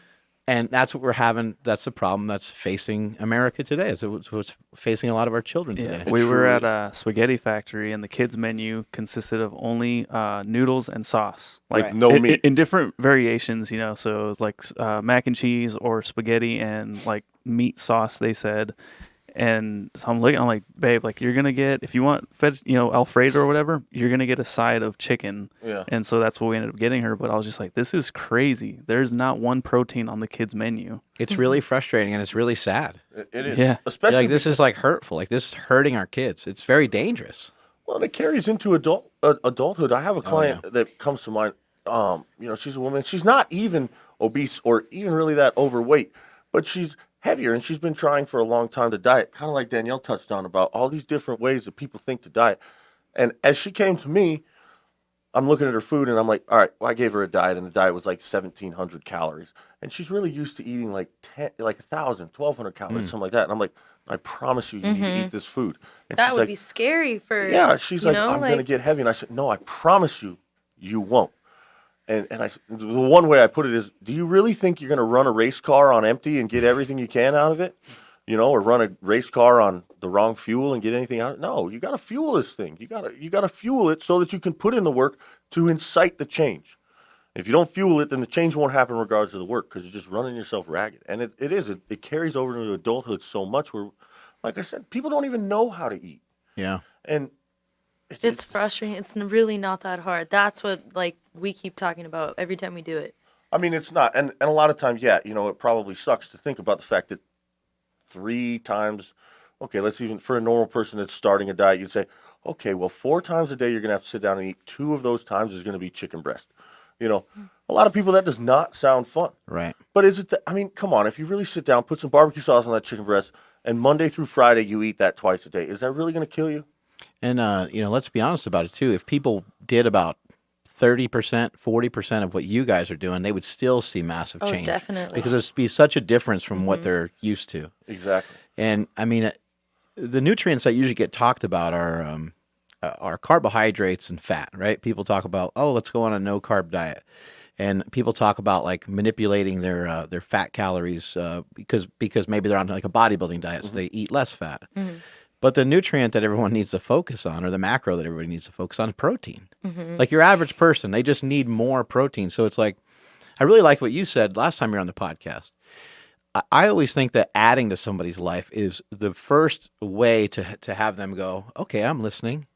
And that's what we're having. That's the problem that's facing America today. It's what's facing a lot of our children today. We were at a spaghetti factory, and the kids' menu consisted of only noodles and sauce, With no meat. in different variations. So it was like mac and cheese or spaghetti and like meat sauce. They said, and so I'm like, babe, like you're gonna get, if you want Alfredo or whatever, you're gonna get a side of chicken. Yeah. And so that's what we ended up getting her. But I was just like, this is crazy. There's not one protein on the kids' menu. It's really frustrating and it's really sad. It is. Yeah. Especially This is because- like hurtful. Like this is hurting our kids. It's very dangerous. Well, and it carries into adulthood. I have a client that comes to mind. She's a woman. She's not even obese or even really that overweight, but she's heavier, and she's been trying for a long time to diet, kind of like Danielle touched on about all these different ways that people think to diet. And as she came to me, I'm looking at her food, and I'm like, all right, well, I gave her a diet, and the diet was like 1,700 calories. And she's really used to eating like 1,000, 1,200 calories, something like that. And I'm like, I promise you, you need to eat this food. And That she's would like, be scary for yeah, she's like, I'm going to like, get heavy. And I said, no, I promise you, you won't. And the one way I put it is, do you really think you're going to run a race car on empty and get everything you can out of it? Or run a race car on the wrong fuel and get anything out of it? No, you got to fuel this thing. You got to fuel it so that you can put in the work to incite the change. If you don't fuel it, then the change won't happen regardless of the work because you're just running yourself ragged. And it carries over into adulthood so much where, like I said, people don't even know how to eat. Yeah. And it's frustrating. It's really not that hard. That's what we keep talking about every time we do it. I mean, it's not. And a lot of times, it probably sucks to think about the fact that 3 times, okay, let's even, for a normal person that's starting a diet, you'd say, okay, well, 4 times a day you're going to have to sit down and eat. 2 of those times is going to be chicken breast. A lot of people, that does not sound fun. Right. But is it, come on, if you really sit down, put some barbecue sauce on that chicken breast, and Monday through Friday you eat that twice a day, is that really going to kill you? And, let's be honest about it, too. If people did about 30%, 40% of what you guys are doing, they would still see massive Oh, change. definitely. Because there'd be such a difference from what they're used to. Exactly. And I mean, the nutrients that usually get talked about are carbohydrates and fat, right? People talk about, oh, let's go on a no carb diet. And people talk about like manipulating their fat calories because maybe they're on like a bodybuilding diet, so they eat less fat. But the nutrient that everyone needs to focus on, or the macro that everybody needs to focus on, is protein. Like your average person, they just need more protein. So it's like, I really like what you said last time you were on the podcast. I always think that adding to somebody's life is the first way to have them go, okay, I'm listening,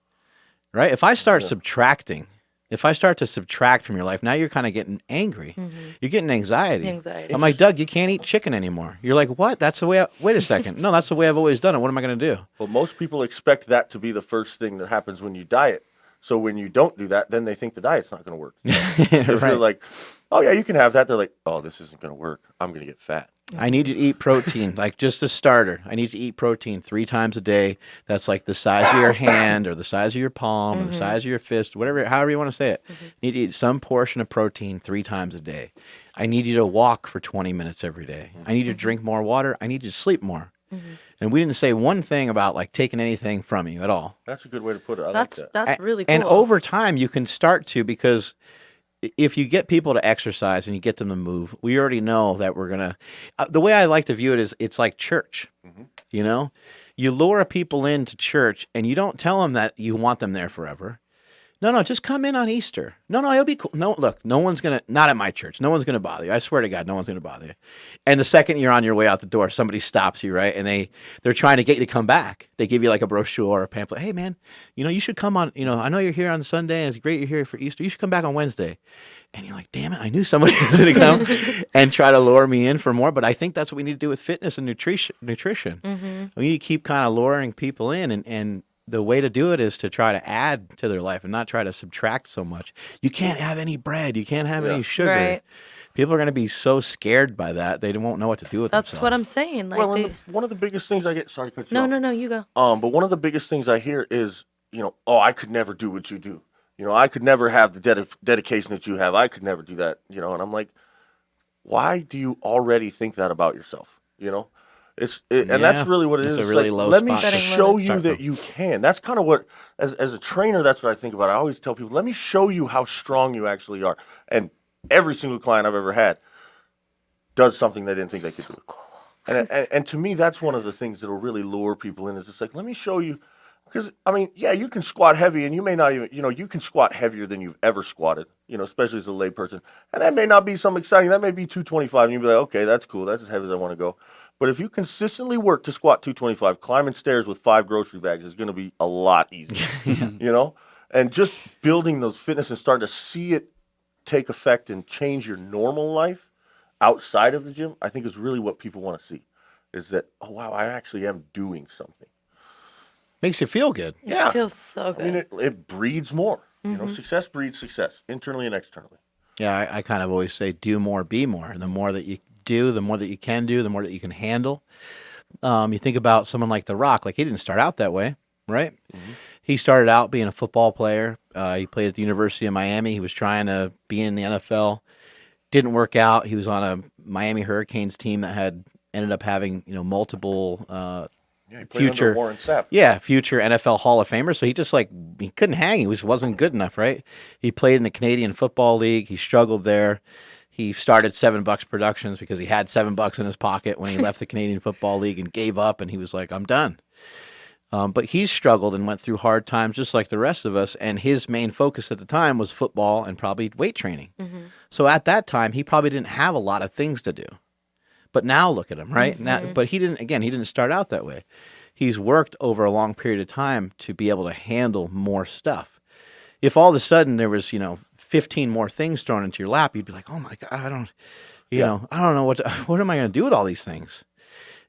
right? If I start subtracting, if I start to subtract from your life, now you're kind of getting angry. You're getting anxiety. I'm like, Doug, you can't eat chicken anymore. You're like, what? That's the way wait a second. No, that's the way I've always done it. What am I going to do? Well, most people expect that to be the first thing that happens when you diet. So when you don't do that, then they think the diet's not going to work. If they're like, oh, yeah, you can have that. They're like, oh, this isn't going to work. I'm going to get fat. I need you to eat protein, like just a starter. I need you to eat protein 3 times a day. That's like the size of your hand or the size of your palm or the size of your fist, whatever, however you want to say it. You need to eat some portion of protein 3 times a day. I need you to walk for 20 minutes every day. I need you to drink more water. I need you to sleep more. And we didn't say one thing about like taking anything from you at all. That's a good way to put it. I That's like that. that's really cool. And over time, you can start to, because if you get people to exercise and you get them to move, we already know that we're going to, the way I like to view it is it's like church, you know, you lure people into church and you don't tell them that you want them there forever. No, just come in on Easter. No, it'll be cool. No, look, no one's going to, not at my church. No one's going to bother you. I swear to God, no one's going to bother you. And the second you're on your way out the door, somebody stops you, right? And they're trying to get you to come back. They give you like a brochure or a pamphlet. Hey, man, you should come on, I know you're here on Sunday. And it's great you're here for Easter. You should come back on Wednesday. And you're like, damn it, I knew somebody was going to come and try to lure me in for more. But I think that's what we need to do with fitness and nutrition. We need to keep kind of luring people in, and the way to do it is to try to add to their life and not try to subtract so much. You can't have any bread. You can't have any sugar. Right. People are going to be so scared by that, they won't know what to do with themselves. That's what I'm saying. Like, Well, one of the biggest things I get, sorry to cut you off. no, you go. But one of the biggest things I hear is, oh, I could never do what you do. I could never have the dedication that you have. I could never do that. And I'm like, why do you already think that about yourself? And that's really what it is. It's a really low let me spot. show you that you can. That's kind of what, as a trainer, that's what I think about. I always tell people, let me show you how strong you actually are. And every single client I've ever had does something they didn't think they could do. And to me, that's one of the things that will really lure people in, is just like, let me show you. Because, you can squat heavy, and you may not even, you can squat heavier than you've ever squatted, especially as a lay person. And that may not be something exciting. That may be 225, and you'll be like, okay, that's cool. That's as heavy as I want to go. But if you consistently work to squat 225, climbing stairs with 5 grocery bags is going to be a lot easier, And just building those fitness and starting to see it take effect and change your normal life outside of the gym, I think is really what people want to see, is that, oh, wow, I actually am doing something. Makes you feel good. Yeah. It feels so good. It breeds more. Success breeds success, internally and externally. Yeah, I kind of always say do more, be more. And the more that you do, the more that you can do, the more that you can handle. You think about someone like The Rock. Like, he didn't start out that way, right? He started out being a football player. He played at the University of Miami. He was trying to be in the NFL. Didn't work out. He was on a Miami Hurricanes team that ended up having multiple He played under Warren Sapp. Yeah, future NFL Hall of Famer. So he just he couldn't hang. He wasn't good enough, right? He played in the Canadian Football League. He struggled there. He started $7 Productions because he had $7 in his pocket when he left the Canadian Football League and gave up. And he was like, I'm done. But he struggled and went through hard times just like the rest of us. And his main focus at the time was football and probably weight training. So at that time, he probably didn't have a lot of things to do. But now look at him, right? But he didn't start out that way. He's worked over a long period of time to be able to handle more stuff. If all of a sudden there was, 15 more things thrown into your lap, you'd be like, oh my God, I don't know what am I going to do with all these things?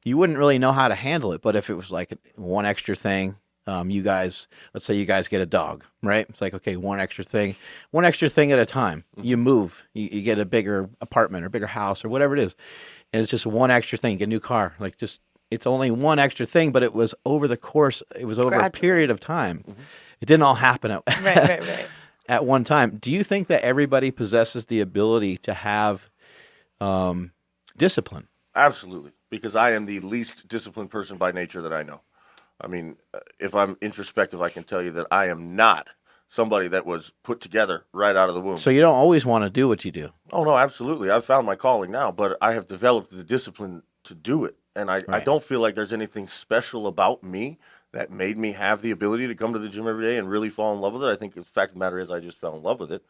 You wouldn't really know how to handle it. But if it was like one extra thing, let's say you guys get a dog, right? It's like, okay, one extra thing at a time. You move, you get a bigger apartment or bigger house or whatever it is. And it's just one extra thing, get a new car. It's only one extra thing, but it was over a period of time. It didn't all happen Right. at one time. Do you think that everybody possesses the ability to have discipline? Absolutely, because I am the least disciplined person by nature that I know. I mean, if I'm introspective, I can tell you that I am not somebody that was put together right out of the womb. So you don't always want to do what you do. Oh, no, absolutely. I've found my calling now, but I have developed the discipline to do it. And I Right. don't feel like there's anything special about me that made me have the ability to come to the gym every day and really fall in love with it. I think the fact of the matter is I just fell in love with it.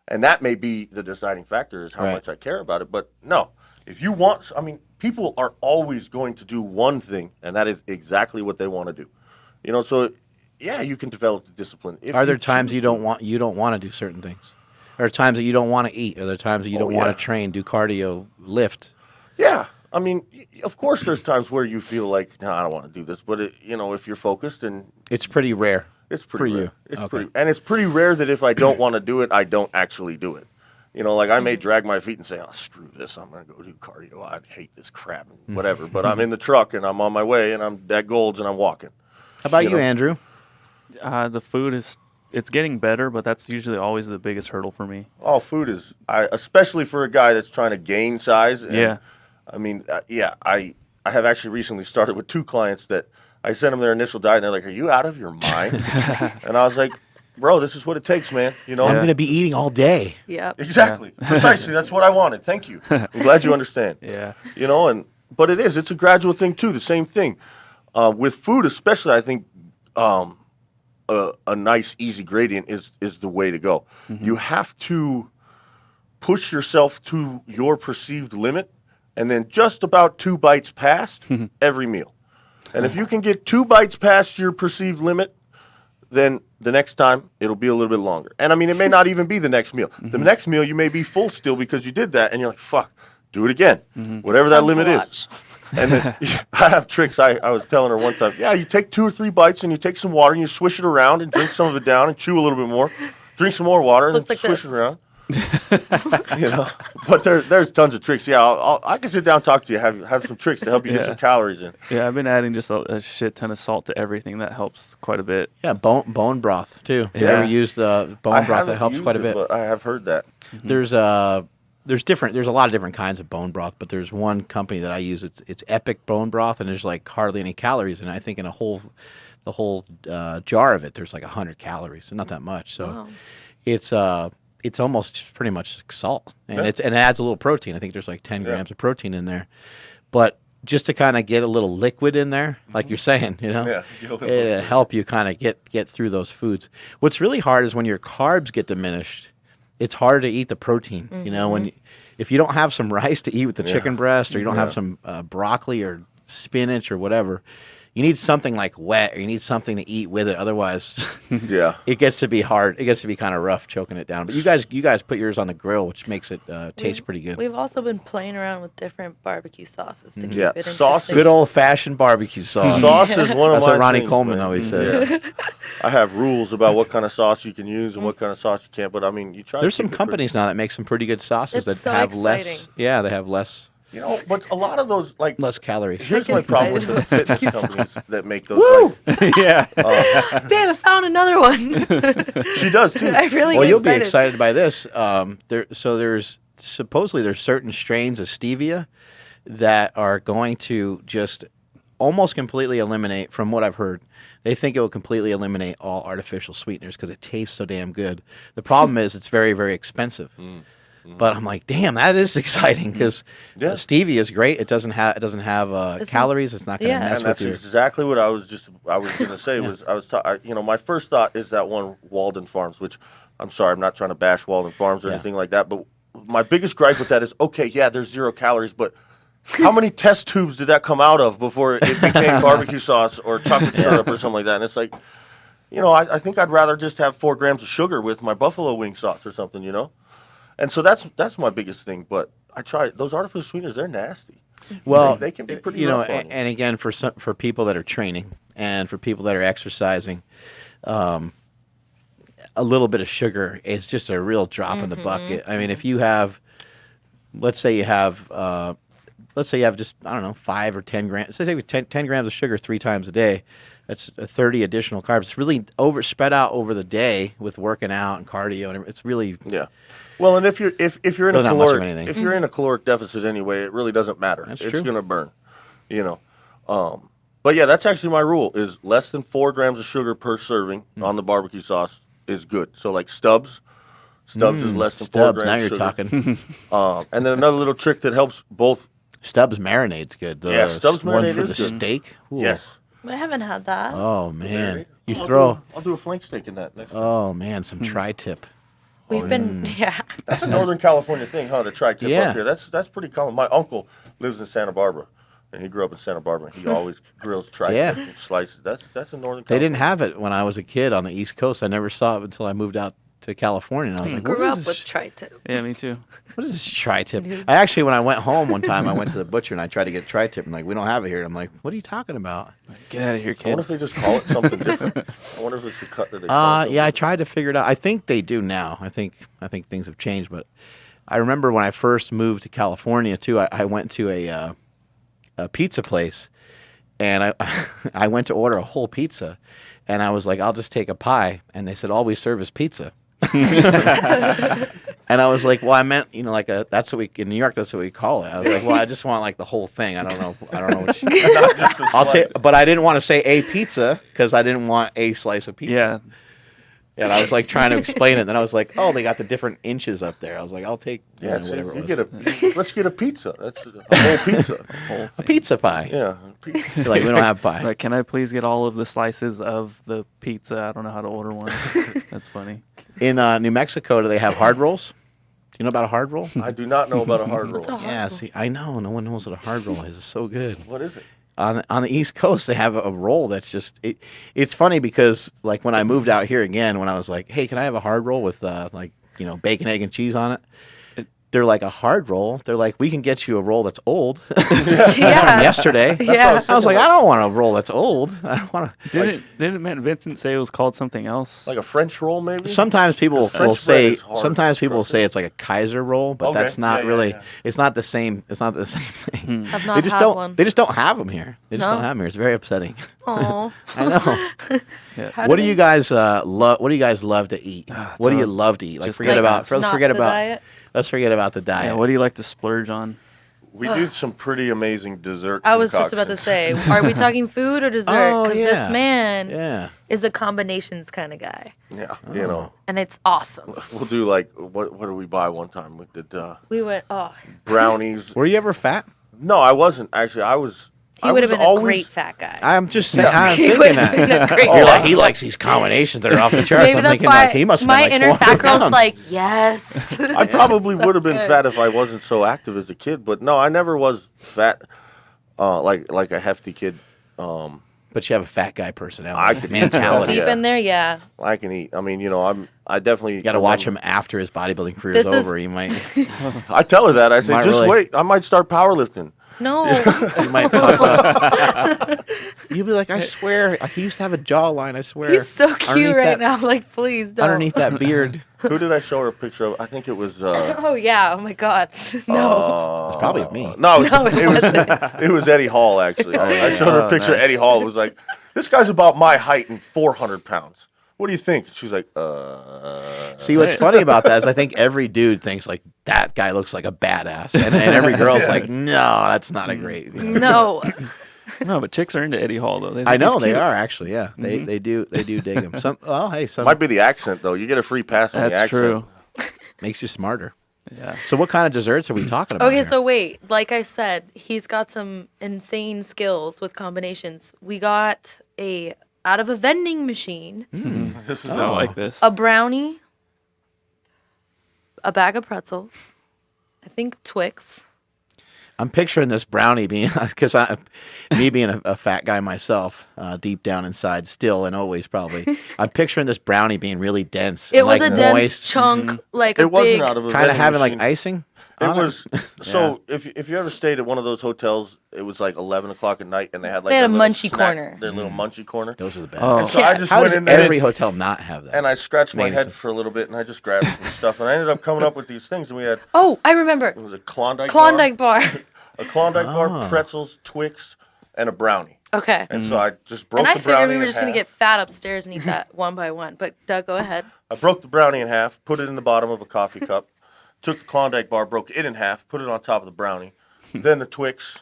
And that may be the deciding factor is how Right. much I care about it. But no, if you want, I mean, people are always going to do one thing, and that is exactly what they want to do. You know, so yeah, you can develop the discipline. If Are there times choose you don't want to do certain things? Are there times that you don't want to eat? Are there times that you Oh, don't want yeah. to train, do cardio, lift? Yeah, I mean, of course, there's times where you feel like, no, I don't want to do this. But if you're focused, and It's pretty rare. it's pretty for rare. you. It's Okay. it's pretty rare that if I don't want to do it, I don't actually do it. You know, like I may drag my feet and say, "Oh, screw this! I'm gonna go do cardio. I hate this crap, and whatever." But I'm in the truck and I'm on my way, and I'm at Gold's and I'm walking. How about You you, know. Andrew? The food it's getting better, but that's usually always the biggest hurdle for me. All food is, especially for a guy that's trying to gain size. And, Yeah. I mean, I have actually recently started with 2 clients that I sent them their initial diet, and they're like, "Are you out of your mind?" And I was like, "Bro, this is what it takes, man. You know." I'm Yeah. going to be eating all day. Yep. Exactly. Precisely. That's what I wanted. Thank you. I'm glad you understand. Yeah. You know, but it's a gradual thing too. The same thing with food, especially. I think a nice, easy gradient is the way to go. You have to push yourself to your perceived limit, and then just about 2 bites past every meal. And if you can get 2 bites past your perceived limit, then the next time it'll be a little bit longer. And I mean, it may not even be the next meal. The next meal you may be full still because you did that, and you're like, "Fuck, do it again." Whatever that Fun to limit is. watch. And then I have tricks. I was telling her one time, yeah, you take 2 or 3 bites and you take some water and you swish it around and drink some of it down and chew a little bit more. Drink some more water and Looks then like swish this. it around. You know, but there's tons of tricks. Yeah, I can sit down and talk to you. Have some tricks to help you get Yeah. some calories in. Yeah, I've been adding just a shit ton of salt to everything. That helps quite a bit. Yeah, bone broth too. You Yeah. ever use the bone broth? That haven't helps used quite a it, bit. but I have heard that. There's a lot of different kinds of bone broth, but there's one company that I use. It's Epic Bone Broth, and there's like hardly any calories in it. I think in the whole jar of it, there's like 100 calories, so not that much. So Wow. it's almost pretty much salt, and Yeah. it adds a little protein. I think there's like 10 grams of protein in there, but just to kind of get a little liquid in there, like you're saying, you know, Yeah, get a little it'll liquid. help you kind of get through those foods. What's really hard is when your carbs get diminished. It's harder to eat the protein, you know, if you don't have some rice to eat with the chicken breast, or you don't have some broccoli or spinach or whatever, you need something like wet, or you need something to eat with it. Otherwise, Yeah. it gets to be hard. It gets to be kind of rough choking it down. But you guys put yours on the grill, which makes it taste pretty good. We've also been playing around with different barbecue sauces to keep Yeah, it sauces. interesting. Good old fashioned barbecue sauce. Sauce is one of That's my what Ronnie things, Coleman man. always says. Yeah. I have rules about what kind of sauce you can use and what kind of sauce you can't. But I mean, you try. There's to some keep it companies now that make some pretty good sauces It's that so have less. exciting. Yeah, they have less But a lot of those calories. Here's Get my problem with excited. the fitness companies that make those. Like, Yeah. Babe, I found another one. she does too. I really Well, get you'll be excited. excited by this. There's supposedly certain strains of stevia that are going to just almost completely eliminate, from what I've heard, they think it will completely eliminate all artificial sweeteners because it tastes so damn good. The problem is it's very, very expensive. But I'm like, damn, that is exciting because Yeah. stevia is great. It doesn't have It's calories. It's not going to yeah. mess And with that's your. exactly what I was going to say. My first thought is that one Walden Farms, which I'm sorry, I'm not trying to bash Walden Farms or Yeah. anything like that, but my biggest gripe with that is, okay, yeah, there's 0 calories, but how many test tubes did that come out of before it became barbecue sauce or chocolate syrup or something like that? And it's like, I think I'd rather just have 4 grams of sugar with my buffalo wing sauce or something, And so that's my biggest thing. But I try those artificial sweeteners; they're nasty. Well, they can be pretty rough on you. and again, for people that are training and for people that are exercising, a little bit of sugar is just a real drop in the bucket. I mean, if you have, let's say you have let's say you have just, I don't know, 5 or 10 grams. Say 10 grams of sugar 3 times a day. That's 30 additional carbs. It's really spread out over the day with working out and cardio, and it's really Well, and if you're in Really a not much of caloric anything. if you're in a caloric deficit anyway, it really doesn't matter. That's It's true. going to burn, But yeah, that's actually my rule: is less than 4 grams of sugar per serving on the barbecue sauce is good. So like Stubbs is less than 4 Stubbs. grams. Now you're sugar. talking. And then another little trick that helps both. Stubbs marinade's good. The Stubbs one marinade for is the good. steak. Ooh. Yes. I haven't had that. Oh man, you I'll throw. I'll do a flank steak in that next time. Oh man, some tri-tip. We've been, yeah. That's a Northern California thing, huh? The tri-tip Yeah. up here. That's pretty common. My uncle lives in Santa Barbara, and he grew up in Santa Barbara. He always grills tri-tip Yeah. and slices. That's a Northern. They California. didn't have it when I was a kid on the East Coast. I never saw it until I moved out to California, and I was like, Grew what up is with this? tri-tip. Yeah, me too. What is this tri-tip? I actually, when I went home one time, I went to the butcher and I tried to get tri-tip, and like, we don't have it here. I'm like, what are you talking about? Get out of here, I kid. wonder if they just call it something different. I wonder if it's the cut that they call it. Yeah, I tried to figure it out. I think they do now. I think things have changed, but I remember when I first moved to California too. I went to a pizza place, and I went to order a whole pizza, and I was like, I'll just take a pie, and they said all we serve is pizza. And I was like, well, I meant, like that's what we in New York, that's what we call it. I was like, well, I just want like the whole thing. I don't know which. Not just a I'll slice. take, but I didn't want to say a pizza because I didn't want a slice of pizza. Yeah. And I was like trying to explain it. And then I was like, oh, they got the different inches up there. I was like, I'll take Yeah, whatever you it was. get let's get a pizza. That's a whole pizza. A pizza pie. Yeah, pizza. You're like, we don't have pie. Like, can I please get all of the slices of the pizza? I don't know how to order one. That's funny. In New Mexico, do they have hard rolls? Do you know about a hard roll? I do not know about a hard roll. Yeah, see, I know. No one knows what a hard roll is. It's so good. What is it? On the East Coast, they have a roll that's just it's funny because like when I moved out here again, when I was like, hey, can I have a hard roll with bacon, egg, and cheese on it? They're like, a hard roll. They're like, we can get you a roll that's old. Yeah. Yesterday. Yeah. I was like, I don't want a roll that's old. I don't want to. Didn't Matt Vincent say it was called something else? Like a French roll, maybe? Sometimes people French will bread say is hard. sometimes people will Trust say me. it's like a Kaiser roll, but Okay. that's not Yeah, really. yeah. It's not the same. It's not the same thing. I've not They just had don't. one. They just don't have them here. They just No? don't have them here. It's very upsetting. Aw. I know. Yeah. What do you guys love? What do you guys love to eat? What do you sounds love to eat? Like just forget like about. us. Let's Not forget the about. diet? Let's forget about the diet. Yeah, what do you like to splurge on? We do some pretty amazing dessert. I was just about to say, are we talking food or dessert? Oh, Because yeah. this man Yeah. is the combinations kind of guy, Yeah, and it's awesome. we'll do like what did we buy one time? We did We went. Oh, brownies. Were you ever fat? No, I wasn't actually. I was. he I would have was been always, a great fat guy. I'm just saying. Yeah. I'm He thinking would have been that. a great You're fat like, he likes these combinations that are off the charts. Maybe I'm that's thinking why like he must have my been inner like 400 fat girl's pounds. like, yes. I probably So would have been good. fat if I wasn't so active as a kid, but no, I never was fat. Like a hefty kid. But you have a fat guy personality. I could eat. mentality. Deep Yeah. in there, yeah. I can eat. I mean, I definitely You got to watch him after his bodybuilding career This is is- over. You might. I tell her that. I say, Might just really. wait. I might start powerlifting. No. You might pop up. You'll be like, I swear, he used to have a jawline. I swear. He's so cute Underneath right that- now. Like, please don't. Underneath that beard, Who did I show her a picture of? I think it was. Oh yeah. Oh my God. No. it's probably me. No, No, it it was it was Eddie Hall actually. I showed her a Oh, picture of nice. Eddie Hall. It was like, this guy's about my height and 400 pounds. What do you think? She's like, See, what's funny about that is I think every dude thinks like that guy looks like a badass, and every girl's like, no, that's not a great. No. No, but chicks are into Eddie Hall though. They I think know he's they cute. are actually. Yeah, they do dig him. Some might be the accent though. You get a free pass on the That's accent. true. makes you smarter. Yeah. So what kind of desserts are we talking about? Okay, here? so wait. Like I said, he's got some insane skills with combinations. We got out of a vending machine, This is I like this. a brownie, a bag of pretzels, I think Twix. I'm picturing this brownie being because me being a fat guy myself, deep down inside, still and always probably. I'm picturing this brownie being really dense. It and, was like, a dense moist, chunk, like It a wasn't big. out of a kind of vending having like machine. icing. It on was so if you ever stayed at one of those hotels, it was like 11 o'clock at night, and they had like They had their a little munchie snack- corner. their little munchie corner. Those are the best. Oh. And so I just How went does in there every hotel not have that? and I scratched my Maybe head so. for a little bit, and I just grabbed some stuff, and I ended up coming up with these things. And we had Oh, I remember. it was a Klondike. Klondike bar. a Klondike bar, pretzels, Twix, and a brownie. Okay. And so I just broke And I the figured brownie we were in just going to half. get fat upstairs and eat that one by one. But Doug, go ahead. I broke the brownie in half, put it in the bottom of a coffee cup, took the Klondike bar, broke it in half, put it on top of the brownie, then the Twix,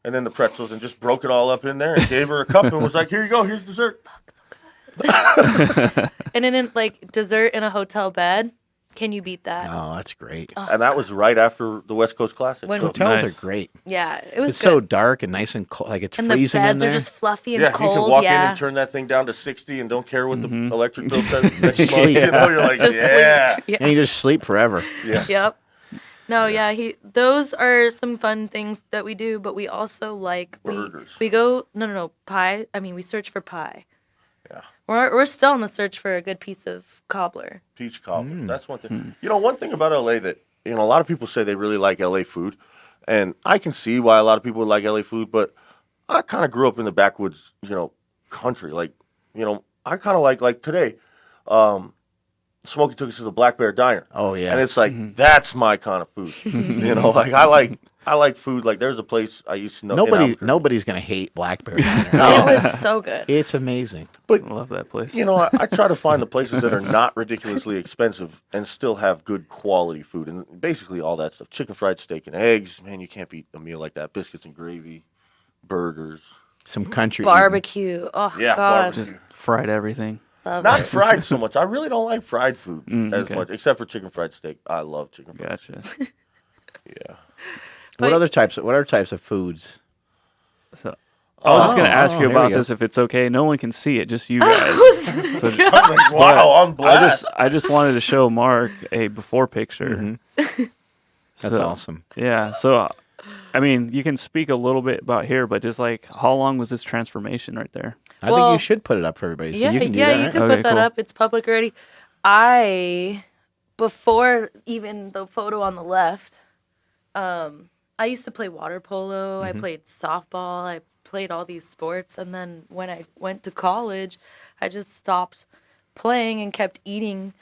and then the pretzels, and just broke it all up in there and gave her a cup and was like, here you go, here's dessert. And then, like, dessert in a hotel bed. Can you beat that? Oh, that's great. Oh, And that was right after the West Coast Classic. When- So, Hotels Nice. are great. Yeah, it was It's good. so dark and nice and cold. Like it's And the freezing in beds there. are just fluffy and yeah, cold. you can walk in yeah. and turn that thing down to 60 and don't care what Mm-hmm. the electric bill says next month. You know, you're like, Just yeah. sleep. Yeah. And you just sleep forever. Yeah. Yep. No, yeah, those are some fun things that we do, but we also like Burgers. we go no pie. I mean, we search for pie. Yeah. We're still on the search for a good piece of cobbler. Peach cobbler. That's one thing. You know, one thing about LA that, you know, a lot of people say they really like LA food. And I can see why a lot of people would like LA food, but I kind of grew up in the backwoods, you know, country. Like, you know, I kind of like today, Smokey took us to the Black Bear Diner. Oh yeah. And it's like, that's my kind of food. You know, like I like food. Like there's a place I used to know. Nobody's gonna hate Black Bear Diner. It No. was so good. It's amazing. I love that place. You know, I try to find the places that are not ridiculously expensive and still have good quality food. And basically all that stuff. Chicken fried steak and eggs. Man, you can't beat a meal like that. Biscuits and gravy. Burgers. Some country Barbecue. Oh Yeah, God. barbecue. Just fried everything. Love Not it. fried so much. I really don't like fried food as okay. much, except for chicken fried steak. I love chicken fried Gotcha. steak. Yeah. What other types of foods? So I was just gonna ask you here we about go. this if it's okay. No one can see it, just you guys. So I'm like, wow, on blast. I just wanted to show Mark a before picture. That's awesome. Yeah. So I mean, you can speak a little bit about here, but just like how long was this transformation right there? I think Well, you should put it up for everybody. So Yeah, you can do yeah, that, you right? can Okay, put that cool. up. It's public already. Before even the photo on the left, I used to play water polo. I played softball. I played all these sports. And then when I went to college, I just stopped playing and kept eating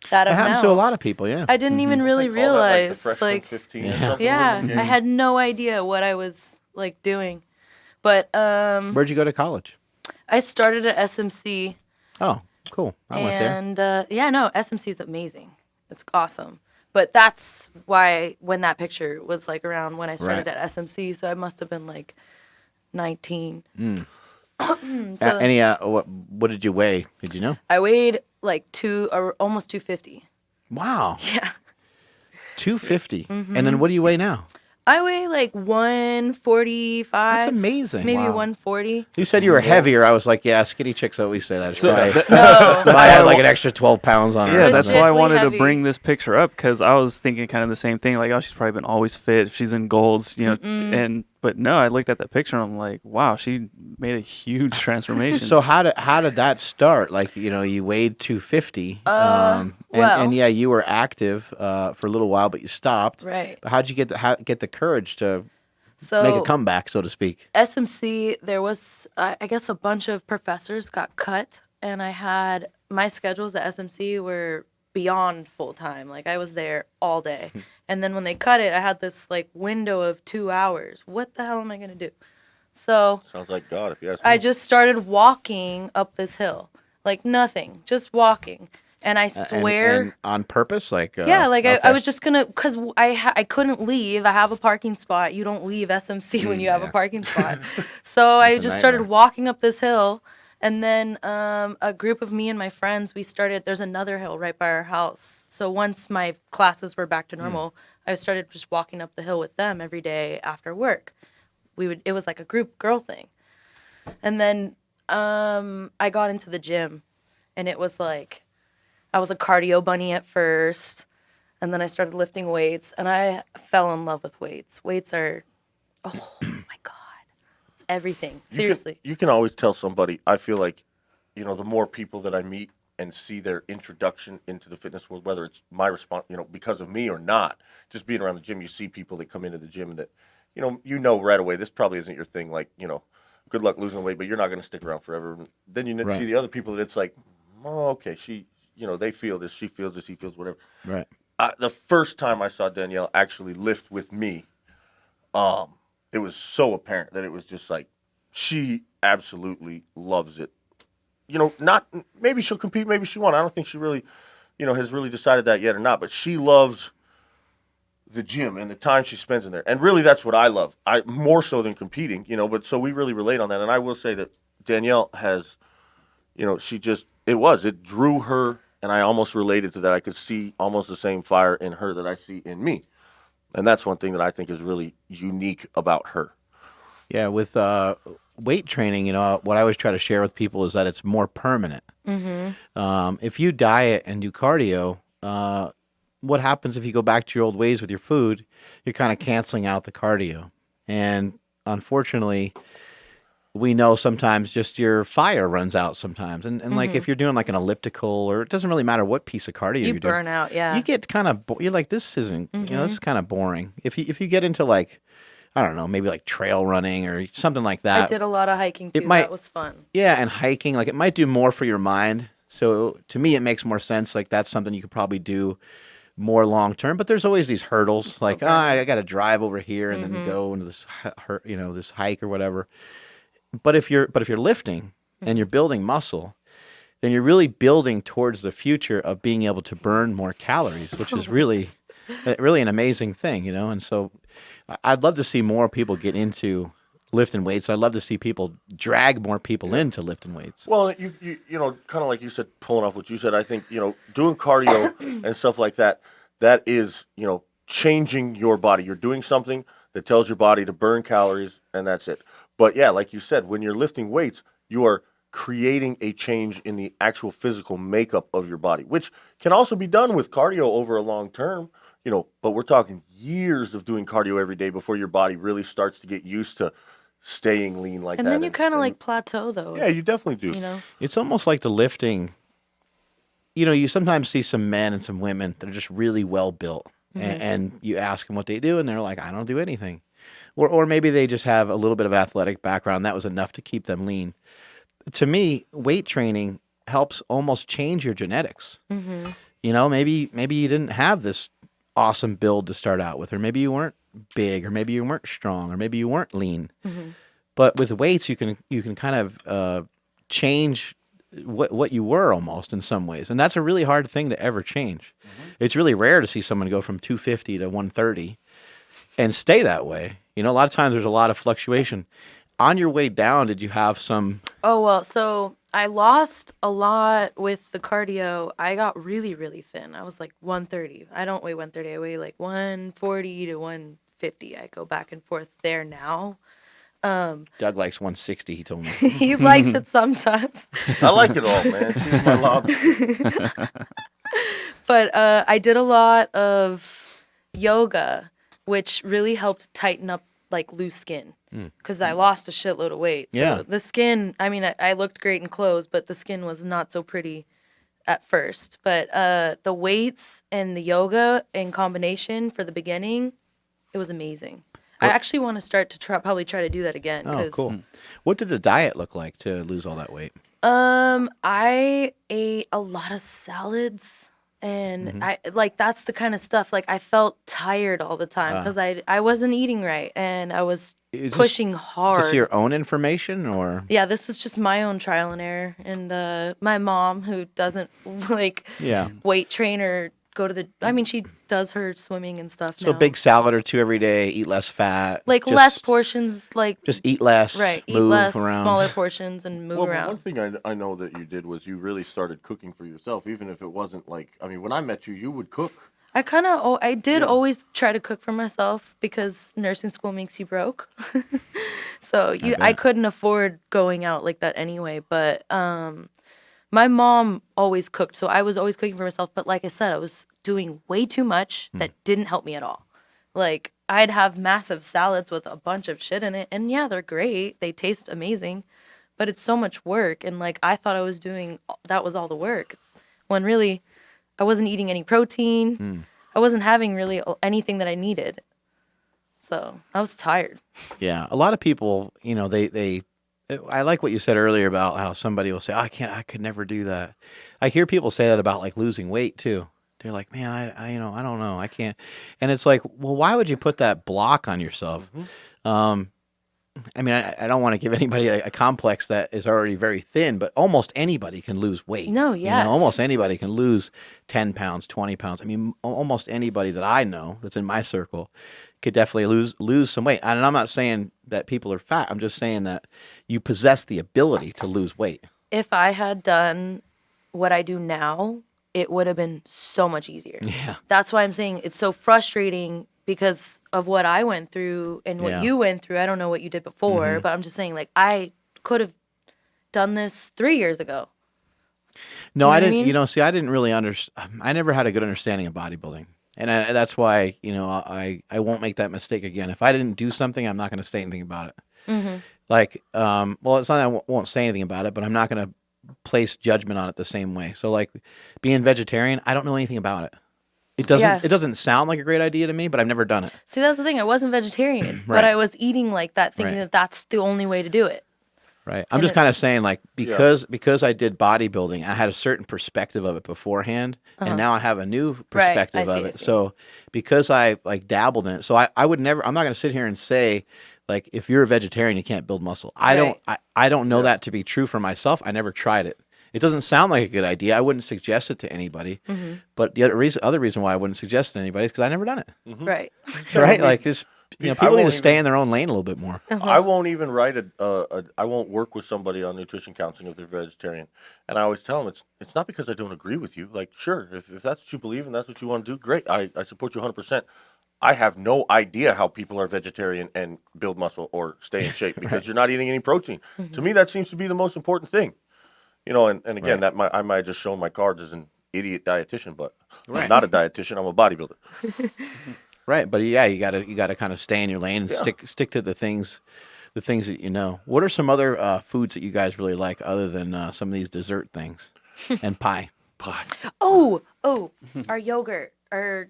that It amount. happens to a lot of people, yeah. I didn't even really They call that, like, the realize, freshman like 15 or Yeah. something. yeah, Wasn't it? I had no idea what I was like doing. But Where'd you go to college? I started at SMC. Oh, cool. I went there. And yeah, no, SMC is amazing. It's awesome. But that's why when that picture was like around when I started Right. at SMC, so I must have been like 19. What did you weigh? Did you know? I weighed like almost 250. Wow. Yeah. 250. And then what do you weigh now? I weigh like 145. That's amazing. Maybe Wow. 140. You said you were heavier. I was like, yeah, skinny chicks always say that. So Right. No. I had like an extra 12 pounds on her. Yeah, or that's something. why I Legitly wanted heavy. to bring this picture up because I was thinking kind of the same thing. Like, oh, she's probably been always fit. If she's in golds, you know. But no, I looked at that picture and I'm like, wow, she made a huge transformation. So how did that start? Like, you know, you weighed 250. well- and yeah, you were active for a little while, but you stopped. Right. But how'd you get the courage to So make a comeback, so to speak? SMC, there was, I guess, a bunch of professors got cut, and I had my schedules at SMC were beyond full time. Like I was there all day, and then when they cut it, I had this like window of 2 hours. What the hell am I gonna do? So Sounds like God, if you ask me. I just started walking up this hill, like nothing, just walking, and I And- swear. and on purpose, like Yeah, like I okay. was just gonna, cause I couldn't leave. I have a parking spot. You don't leave SMC when you have a parking spot. So I a just started nightmare. walking up this hill, and then a group of me and my friends, we started. There's another hill right by our house. So once my classes were back to normal, I started just walking up the hill with them every day after work. It was like a group girl thing, and then I got into the gym, and it was like. I was a cardio bunny at first, and then I started lifting weights, and I fell in love with weights. Weights are, oh my God, it's everything. Seriously. You can always tell somebody, I feel like, you know, the more people that I meet and see their introduction into the fitness world, whether it's my response, you know, because of me or not, just being around the gym, you see people that come into the gym that, you know right away, this probably isn't your thing. Like, you know, good luck losing weight, but you're not going to stick around forever. And then you Right. see the other people that it's like, oh, okay, they feel this, she feels this, he feels whatever. Right. The first time I saw Danielle actually lift with me, it was so apparent that it was just like she absolutely loves it. You know, not maybe she'll compete, maybe she won't. I don't think she really, has really decided that yet or not. But she loves the gym and the time she spends in there, and really that's what I love. I more so than competing, But so we really relate on that. And I will say that Danielle has, it drew her, and I almost related to that. I could see almost the same fire in her that I see in me, and that's one thing that I think is really unique about her. Yeah, with weight training, what I always try to share with people is that it's more permanent. If you diet and do cardio, what happens if you go back to your old ways with your food? You're kind of canceling out the cardio. And unfortunately, we know sometimes just your fire runs out sometimes. And like if you're doing like an elliptical, or it doesn't really matter what piece of cardio You you're doing. burn out, yeah. You get kind of, you're like, this isn't, this is kind of boring. If you get into like, I don't know, maybe like trail running or something like that. I did a lot of hiking too. That was fun. Yeah, and hiking, like it might do more for your mind. So to me, it makes more sense. Like that's something you could probably do more long term. But there's always these hurdles. Like, I got to drive over here and then go into this, this hike or whatever. But if you're lifting and you're building muscle, then you're really building towards the future of being able to burn more calories, which is really an amazing thing, And so I'd love to see more people get into lifting weights. I'd love to see people drag more people into lifting weights. Well, you kind of like you said, pulling off what you said, I think, doing cardio and stuff like that, that is, changing your body. You're doing something that tells your body to burn calories, and that's it. But yeah, like you said, when you're lifting weights, you are creating a change in the actual physical makeup of your body, which can also be done with cardio over a long term. But we're talking years of doing cardio every day before your body really starts to get used to staying lean like that. And then you kind of like plateau though. Yeah, you definitely do. It's almost like the lifting, you sometimes see some men and some women that are just really well built and you ask them what they do and they're like, I don't do anything. Or maybe they just have a little bit of athletic background. That was enough to keep them lean. To me, weight training helps almost change your genetics. Maybe you didn't have this awesome build to start out with, or maybe you weren't big, or maybe you weren't strong, or maybe you weren't lean. But with weights, you can kind of change what you were almost in some ways, and that's a really hard thing to ever change. It's really rare to see someone go from 250 to 130 and stay that way. A lot of times there's a lot of fluctuation. On your way down, did you have some? Oh, well, so I lost a lot with the cardio. I got really, really thin. I was like 130. I don't weigh 130. I weigh like 140 to 150. I go back and forth there now. Doug likes 160, he told me. He likes it sometimes. I like it all, man. She's my love. But I did a lot of yoga, which really helped tighten up like loose skin. Because I lost a shitload of weight. So Yeah. the skin, I mean, I looked great in clothes, but the skin was not so pretty at first. But the weights and the yoga in combination for the beginning, it was amazing. I actually want to start to probably try to do that again. Oh, cool. What did the diet look like to lose all that weight? I ate a lot of salads. And that's the kind of stuff, like I felt tired all the time because I wasn't eating right and I was pushing hard. Is this your own information or? Yeah, this was just my own trial and error. And my mom, who doesn't weight train or go to she does her swimming and stuff So now. a big salad or two every day, eat less fat. Like less portions, just eat less, right? Eat move less, around. smaller portions and move around. One thing I know that you did was you really started cooking for yourself, even if it wasn't like, when I met you, you would cook. I did always try to cook for myself because nursing school makes you broke. So I couldn't afford going out like that anyway. But my mom always cooked, so I was always cooking for myself. But like I said, I was doing way too much that didn't help me at all. Like I'd have massive salads with a bunch of shit in it, and yeah, they're great. They taste amazing, but it's so much work. And like I thought I was doing that was all the work, when really I wasn't eating any protein. I wasn't having really anything that I needed. So I was tired. Yeah, a lot of people, I like what you said earlier about how somebody will say, I could never do that. I hear people say that about like losing weight too. They're like, man, I don't know, I can't. And it's like, well, why would you put that block on yourself? I mean, I don't want to give anybody a complex that is already very thin, but almost anybody can lose weight. No, You yes. know, almost anybody can lose 10 pounds, 20 pounds. I mean, almost anybody that I know that's in my circle could definitely lose some weight. And I'm not saying that people are fat. I'm just saying that you possess the ability to lose weight. If I had done what I do now, it would have been so much easier. Yeah. That's why I'm saying it's so frustrating because of what I went through and what Yeah. you went through. I don't know what you did before, but I'm just saying, like, I could have done this 3 years ago. No, You know I what I didn't. mean? You know, see, I didn't really understand. I never had a good understanding of bodybuilding, and that's why I won't make that mistake again. If I didn't do something, I'm not going to say anything about it. Like, well, it's not that I won't say anything about it, but I'm not going to place judgment on it the same way. So, like, being vegetarian, I don't know anything about it. It doesn't. Yeah. It doesn't sound like a great idea to me, but I've never done it. See, that's the thing. I wasn't vegetarian, Right. but I was eating like that, thinking Right. that that's the only way to do it. Right. I'm And just it- kind of saying, like, because I did bodybuilding, I had a certain perspective of it beforehand, and now I have a new perspective I of see, it. I see. So because I like dabbled in it, so I would never. I'm not going to sit here and say, like, if you're a vegetarian, you can't build muscle. I don't. I don't know that to be true for myself. I never tried it. It doesn't sound like a good idea. I wouldn't suggest it to anybody. But the other reason why I wouldn't suggest it to anybody is because I never done it. Right. Right? Like, just I people need to won't stay in their own lane a little bit more. I won't even write I won't work with somebody on nutrition counseling if they're vegetarian. And I always tell them it's not because I don't agree with you. Like, sure, if that's what you believe and that's what you want to do, great. I support you 100%. I have no idea how people are vegetarian and build muscle or stay in shape because you're not eating any protein. To me, that seems to be the most important thing. You know, and again, I might have just shown my cards as an idiot dietitian, but I'm not a dietitian. I'm a bodybuilder. Right, but yeah, you gotta kind of stay in your lane and stick to the things that you know. What are some other foods that you guys really like other than some of these dessert things and pie? Pie. Oh, our yogurt. Our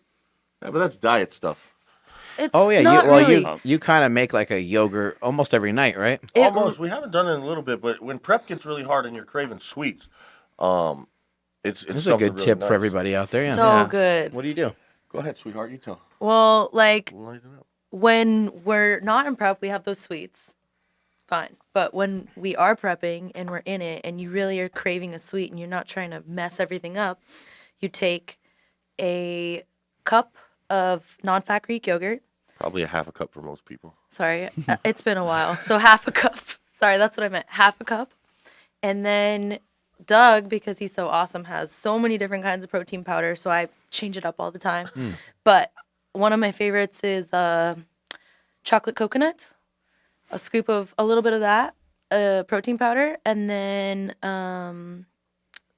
Yeah, but that's diet stuff. it's Oh yeah, not really. you kind of make like a yogurt almost every night, right? Almost. We haven't done it in a little bit, but when prep gets really hard and you're craving sweets, it's This is a something good really tip nice. for everybody out there. Yeah. So Yeah. good. What do you do? Go ahead, sweetheart. You tell. Well, like Light it up. when we're not in prep, we have those sweets. Fine. But when we are prepping and we're in it and you really are craving a sweet and you're not trying to mess everything up, you take a cup of non-fat Greek yogurt. Probably a half a cup for most people. Sorry, it's been a while. So half a cup. Sorry, that's what I meant. Half a cup. And then Doug, because he's so awesome, has so many different kinds of protein powder, so I change it up all the time. But one of my favorites is chocolate coconut, a scoop of a little bit of that, protein powder, and then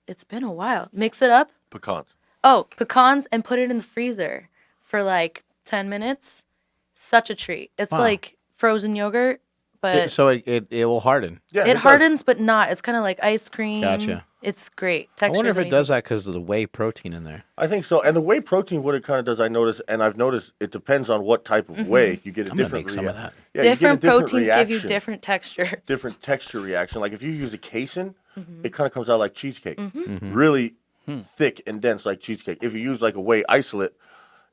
it's been a while. Mix it up. Pecans. Oh, pecans, and put it in the freezer for like 10 minutes. Such a treat. It's Wow. like frozen yogurt, but So it will harden. Yeah, it does. hardens, but not. It's kind of like ice cream. Gotcha. It's great. I Texture wonder if is it does that because of the whey protein in there. I think so. And the whey protein, what it kind of does, I notice, and I've noticed it depends on what type of whey. You get a I'm gonna different make some of that. Yeah, you get a different proteins give you reaction, different textures. different texture reaction. Like if you use a casein, it kind of comes out like cheesecake, really thick and dense like cheesecake. If you use like a whey isolate,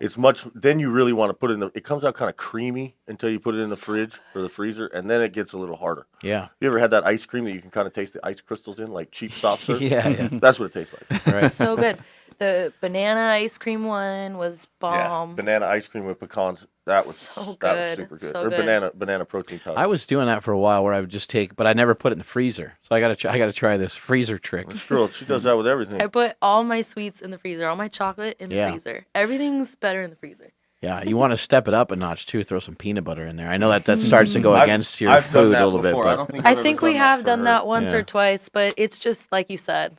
it's much. Then you really want to put it in the. It comes out kind of creamy until you put it in the fridge or the freezer, and then it gets a little harder. Yeah. You ever had that ice cream that you can kind of taste the ice crystals in, like cheap soft serve? Yeah. That's what it tastes like. Right. So good. The banana ice cream one was bomb. Banana ice cream with pecans. That was So that was good. super good. So Or good. banana protein powder. I was doing that for a while where I would just take, but I never put it in the freezer. So I gotta try this freezer trick. This girl, she does that with everything. I put all my sweets in the freezer, all my chocolate in the Yeah. freezer. Everything's better in the freezer. Yeah, you want to step it up a notch too. Throw some peanut butter in there. I know that starts to go against your I've done food that a little before. bit, I but don't think I I've ever think we done have for done her. that once Yeah. or twice, but it's just like you said.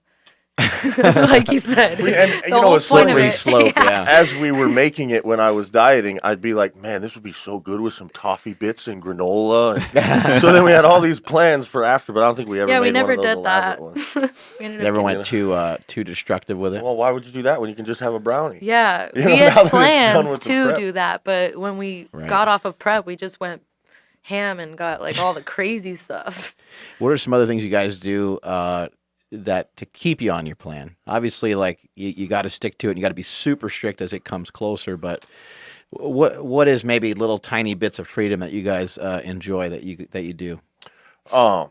Like you said. And you the know, whole it's point of slippery it. slope. Yeah. As we were making it when I was dieting, I'd be like, man, this would be so good with some toffee bits and granola. And so then we had all these plans for after, but I don't think we ever Yeah, made we never one of those did that. elaborate ones. We ended up Never getting- went too destructive with it. Well, why would you do that when you can just have a brownie? Yeah, You we know, now that had it's done plans with the to prep. do that, but when we Right. got off of prep, we just went ham and got like all the crazy stuff. What are some other things you guys do? to keep you on your plan. Obviously, like you got to stick to it. And you got to be super strict as it comes closer. But what is maybe little tiny bits of freedom that you guys enjoy that you do? Um,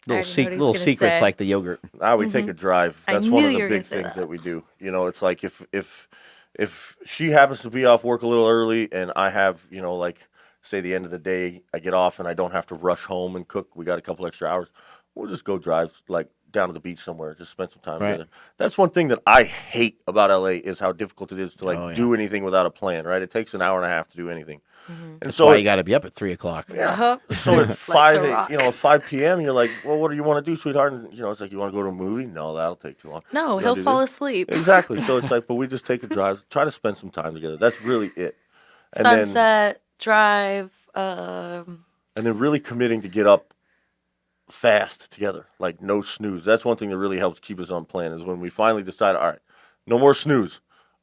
Little secrets like the yogurt. we take a drive. I That's one knew of you the were gonna big say things that. that we do. You know, it's like if she happens to be off work a little early and I have, you know, like say the end of the day, I get off and I don't have to rush home and cook. We got a couple extra hours. We'll just go drive like down to the beach somewhere, just spend some time Right. together. That's one thing that I hate about LA is how difficult it is to like Oh, yeah. do anything without a plan, right? It takes an hour and a half to do anything. Mm-hmm. And So you got to be up at 3:00. yeah. Uh-huh. So at Like 5, The Rock. at 5 p.m., you're like, well, what do you want to do, sweetheart? And, it's like, you want to go to a movie? No, that'll take too long. No, You he'll wanna do fall this? asleep. Exactly. So it's like, but we just take a drive, try to spend some time together. That's really it. And Sunset, drive. then really committing to get up fast together, like no snooze. That's one thing that really helps keep us on plan is when we finally decide, all right, no more snooze,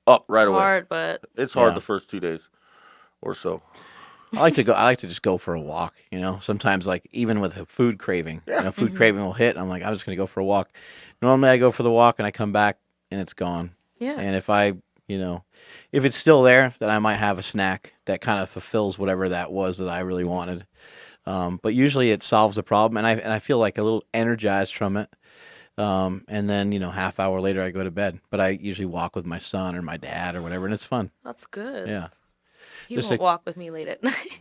up right away. Hard, but It's hard Yeah. the first 2 days or so. I like to just go for a walk, sometimes like even with a food craving, Yeah. food craving will hit. I'm like, I'm just going to go for a walk. Normally I go for the walk and I come back and it's gone. yeah. And if if it's still there, then I might have a snack that kind of fulfills whatever that was that I really wanted. But usually it solves the problem, and I feel like a little energized from it. And then half hour later I go to bed. But I usually walk with my son or my dad or whatever, and it's fun. That's good. Yeah. He Just won't like- walk with me late at night.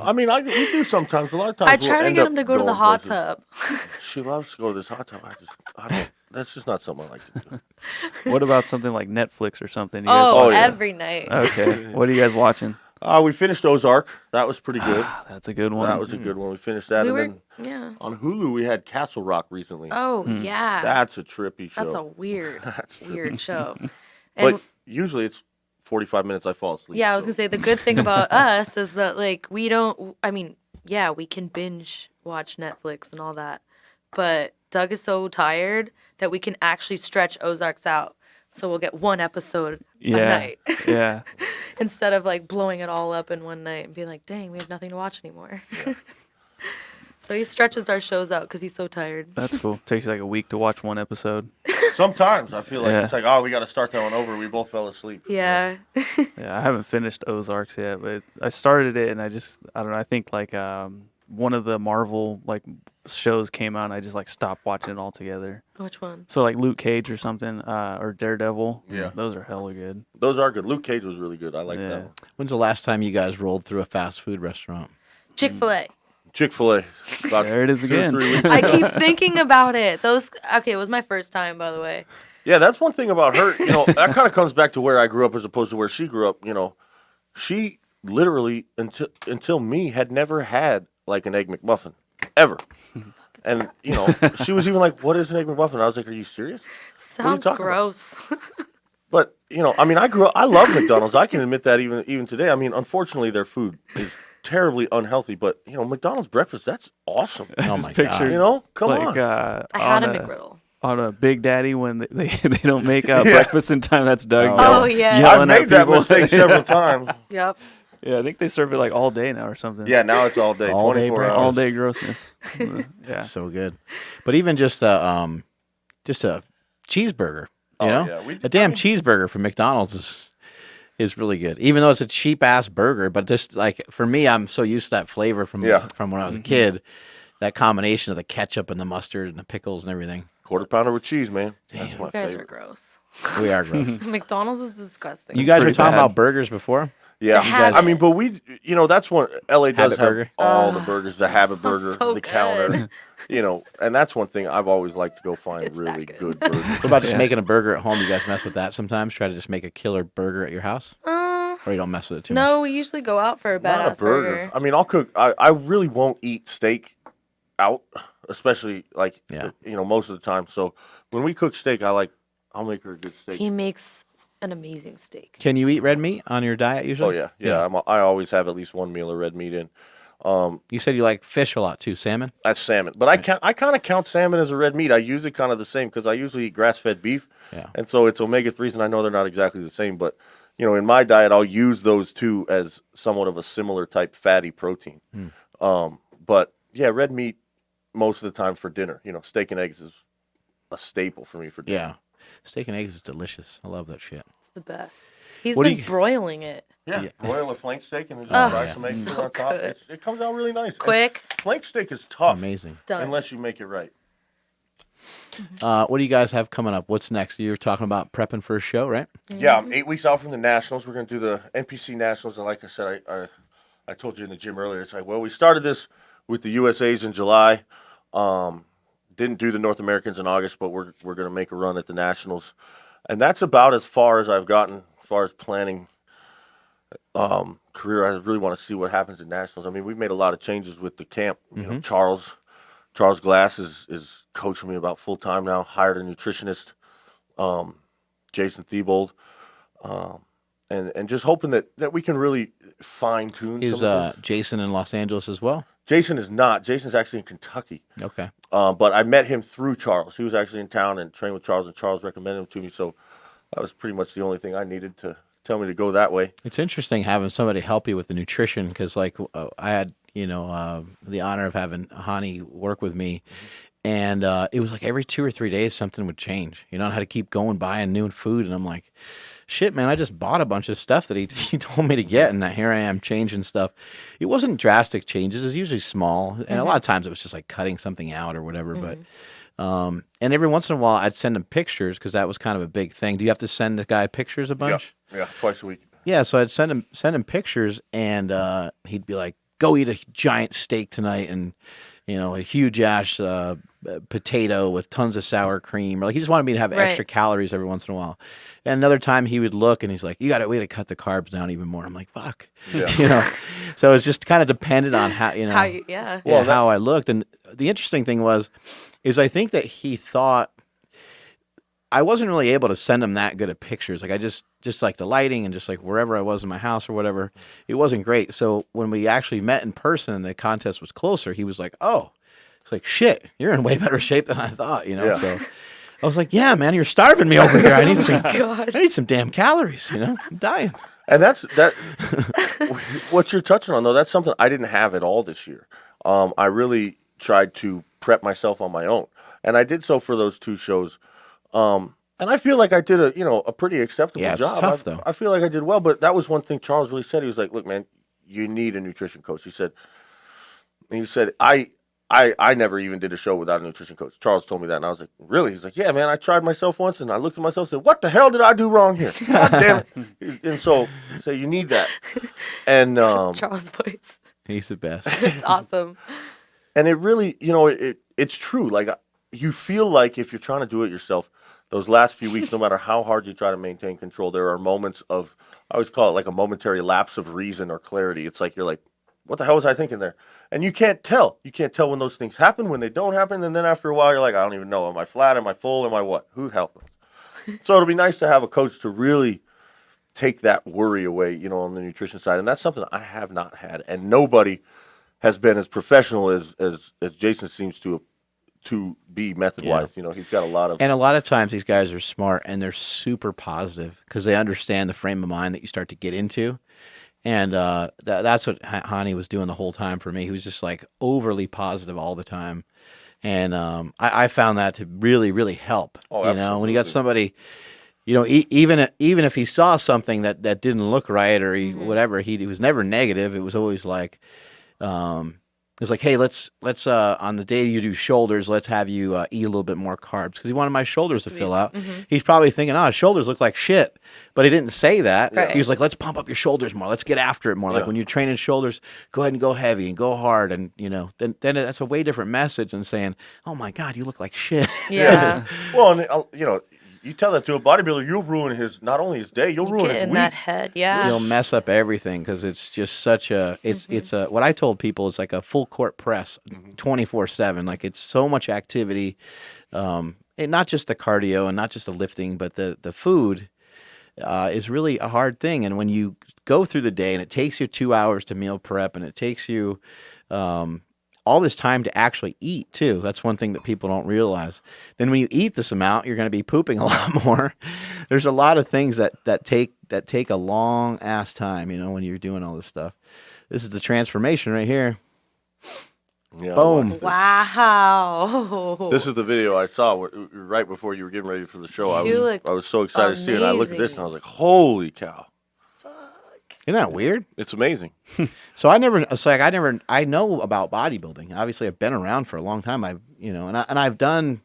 I mean, we do sometimes. A lot of times I we'll try to end get up him to go to the going hot places. tub. She loves to go to this hot tub. I don't. That's just not something I like to do. What about something like Netflix or something? You guys Oh, Oh, yeah. every night. Okay. What are you guys watching? We finished Ozark. That was pretty good. That's a good one. That was a good one. We finished that, We and were, then yeah. on Hulu we had Castle Rock recently. Oh, yeah. That's a trippy show. That's a weird, That's trippy. weird show. And But usually it's 45 minutes. I fall asleep. yeah, I was so. gonna say the good thing about us is that like we don't. I mean, yeah, we can binge watch Netflix and all that, but Doug is so tired that we can actually stretch Ozarks out. So we'll get one episode a night Yeah. instead of like blowing it all up in one night and being like, dang, we have nothing to watch anymore. So he stretches our shows out because he's so tired. That's cool. Takes you like a week to watch one episode. Sometimes I feel like Yeah. it's like, oh, we got to start that one over. We both fell asleep. Yeah. Yeah, I haven't finished Ozarks yet, but I started it and I don't know. I think like one of the Marvel like shows came out and I just like stopped watching it altogether. Which one? So like Luke Cage or something, or Daredevil. Yeah. Those are hella good. Those are good. Luke Cage was really good. I like Yeah. that one. When's the last time you guys rolled through a fast food restaurant? Chick-fil-A. Chick-fil-A. About There it is 2 or again. 3 weeks I ago. keep thinking about it. It was my first time, by the way. Yeah, that's one thing about her. That kind of comes back to where I grew up as opposed to where she grew up. She literally until me had never had like an Egg McMuffin ever. And she was even like, "What is an Egg McMuffin?" I was like, "Are you serious?" Sounds talking about? gross. But I mean, I love McDonald's. I can admit that even today. I mean, unfortunately, their food is terribly unhealthy. But McDonald's breakfast, that's awesome. Oh Just my picture, God. Come like, on. I had a McGriddle. On a Big Daddy when they don't make Yeah. breakfast in time. That's Doug. Oh, yeah. I've yelling at made that people. mistake several times. Yep. Yeah, I think they serve it like all day now or something. Yeah, now it's all day, All day 24 breakfast. hours. all day grossness. Yeah. That's so good. But even just a cheeseburger, Oh, know? yeah, A damn cheeseburger from McDonald's is really good. Even though it's a cheap ass burger, but just like for me, I'm so used to that flavor from when I was a kid. That combination of the ketchup and the mustard and the pickles and everything. Quarter pounder with cheese, man. That's my You guys are favorite. gross. We are gross. McDonald's is disgusting. You guys were pretty talking bad. about burgers before? Yeah, Habit. I mean, but that's one LA does Habit have burger. all the burgers, the Habit burger, so the counter, good. and that's one thing I've always liked to go find It's that really good. good burgers. What about just Yeah. making a burger at home? You guys mess with that sometimes? Try to just make a killer burger at your house? Or you don't mess with it too much? No, we usually go out for a Not a badass burger. burger. I mean, I'll cook. I really won't eat steak out, especially like Yeah. most of the time. So when we cook steak, I'll make her a good steak. He makes an amazing steak. Can you eat red meat on your diet Oh usually? yeah. I always have at least one meal of red meat in. You said you like fish a lot too, salmon? That's salmon, but I kind of count salmon as a red meat. I use it kind of the same because I usually eat grass-fed beef, and so it's omega-3s, and I know they're not exactly the same, but in my diet, I'll use those two as somewhat of a similar type fatty protein. But yeah, red meat most of the time for dinner. Steak and eggs is a staple for me for dinner. Yeah. Steak and eggs is delicious. I love that shit. It's the best. He's What do been you- broiling it. Yeah, broil a flank steak and then Oh, just fry some eggs so on top. good. It comes out really nice. And Quick. flank steak is tough. Amazing. Done. Unless you make it right. What do you guys have coming up? What's next? You're talking about prepping for a show, right? Yeah, I'm 8 weeks out from the Nationals. We're going to do the NPC Nationals. And like I said, I told you in the gym earlier, it's like, well, we started this with the USAs in July. Didn't do the North Americans in August, but we're going to make a run at the Nationals. And that's about as far as I've gotten as far as planning career. I really want to see what happens at Nationals. I mean, we've made a lot of changes with the camp. You know, Charles Glass is coaching me about full time now. Hired a nutritionist, Jason Thiebold, and just hoping that we can really fine tune. Is Jason in Los Angeles as well? Jason is not. Jason's actually in Kentucky. Okay. But I met him through Charles. He was actually in town and trained with Charles, and Charles recommended him to me. So that was pretty much the only thing I needed to tell me to go that way. It's interesting having somebody help you with the nutrition because, like, I had the honor of having Hani work with me, and it was like every 2 or 3 days something would change. You know, I had to keep going buying new food, and I'm like, shit, man, I just bought a bunch of stuff that he told me to get, and here I am changing stuff. It wasn't drastic changes; it was usually small, and a lot of times it was just like cutting something out or whatever. But and every once in a while, I'd send him pictures because that was kind of a big thing. Do you have to send the guy pictures a bunch? Yeah, twice a week. Yeah, so I'd send him pictures, and he'd be like, "Go eat a giant steak tonight," and a huge ass potato with tons of sour cream. Or like he just wanted me to have extra calories every once in a while. And another time he would look and he's like, "You got to cut the carbs down even more." I'm like, "Fuck," Yeah. So it's just kind of dependent on how how I looked. And the interesting thing is I think that he thought I wasn't really able to send him that good of pictures. Like I just like the lighting and just like wherever I was in my house or whatever, it wasn't great. So when we actually met in person and the contest was closer, he was like, "Oh," it's like, "Shit, you're in way better shape than I thought," Yeah. So I was like, "Yeah, man, you're starving me over here. I need some, God. I need some damn calories. I'm dying." And that's what you're touching on, though. That's something I didn't have at all this year. I really tried to prep myself on my own, and I did so for those 2 shows. And I feel like I did a pretty acceptable Yeah, it's job. tough, though. I feel like I did well, but that was one thing Charles really said. He was like, "Look, man, you need a nutrition coach." He said, I never even did a show without a nutrition coach. Charles told me that, and I was like, "Really?" He's like, "Yeah, man, I tried myself once, and I looked at myself and said, what the hell did I do wrong here? God damn it." And so you need that. And Charles' voice. He's the best. It's awesome. And it really, it's true. Like, you feel like if you're trying to do it yourself, those last few weeks, no matter how hard you try to maintain control, there are moments of, I always call it like a momentary lapse of reason or clarity. It's like, you're like, what the hell was I thinking there? And you can't tell. You can't tell when those things happen, when they don't happen. And then after a while, you're like, I don't even know. Am I flat? Am I full? Am I what? Who helped me? So it'll be nice to have a coach to really take that worry away, on the nutrition side. And that's something I have not had. And nobody has been as professional as Jason seems to be method-wise. He's got a lot of... And a lot of times these guys are smart and they're super positive because they understand the frame of mind that you start to get into. And that's what Hani was doing the whole time for me. He was just like overly positive all the time. And I found that to really, really help. Oh, When you got somebody, even if he saw something that didn't look right or whatever, he was never negative. It was always like, it was like, "Hey, let's on the day you do shoulders, let's have you eat a little bit more carbs," because he wanted my shoulders to fill out. He's probably thinking, "Oh, his shoulders look like shit," but he didn't say that. Right. He was like, "Let's pump up your shoulders more. Let's get after it more. Like when you're training shoulders, go ahead and go heavy and go hard." And then that's a way different message than saying, "Oh my God, you look like shit." Yeah. Well, and you tell that to a bodybuilder, you'll ruin not only his day, you'll ruin Get his in week. that head. Yeah. You'll mess up everything because it's just such a it's a what I told people is like a full court press 24/7. Like it's so much activity, and not just the cardio and not just the lifting, but the food is really a hard thing. And when you go through the day and it takes you 2 hours to meal prep and it takes you all this time to actually eat too. That's one thing that people don't realize. Then when you eat this amount, you're going to be pooping a lot more. There's a lot of things that take a long ass time, when you're doing all this stuff. This is the transformation right here. Yeah. Boom. Wow. This is the video I saw right before you were getting ready for the show. You look I was so excited to see it. And I looked at this and I was amazing. like, holy cow. Isn't that weird? It's amazing. So I know about bodybuilding. Obviously, I've been around for a long time. I've done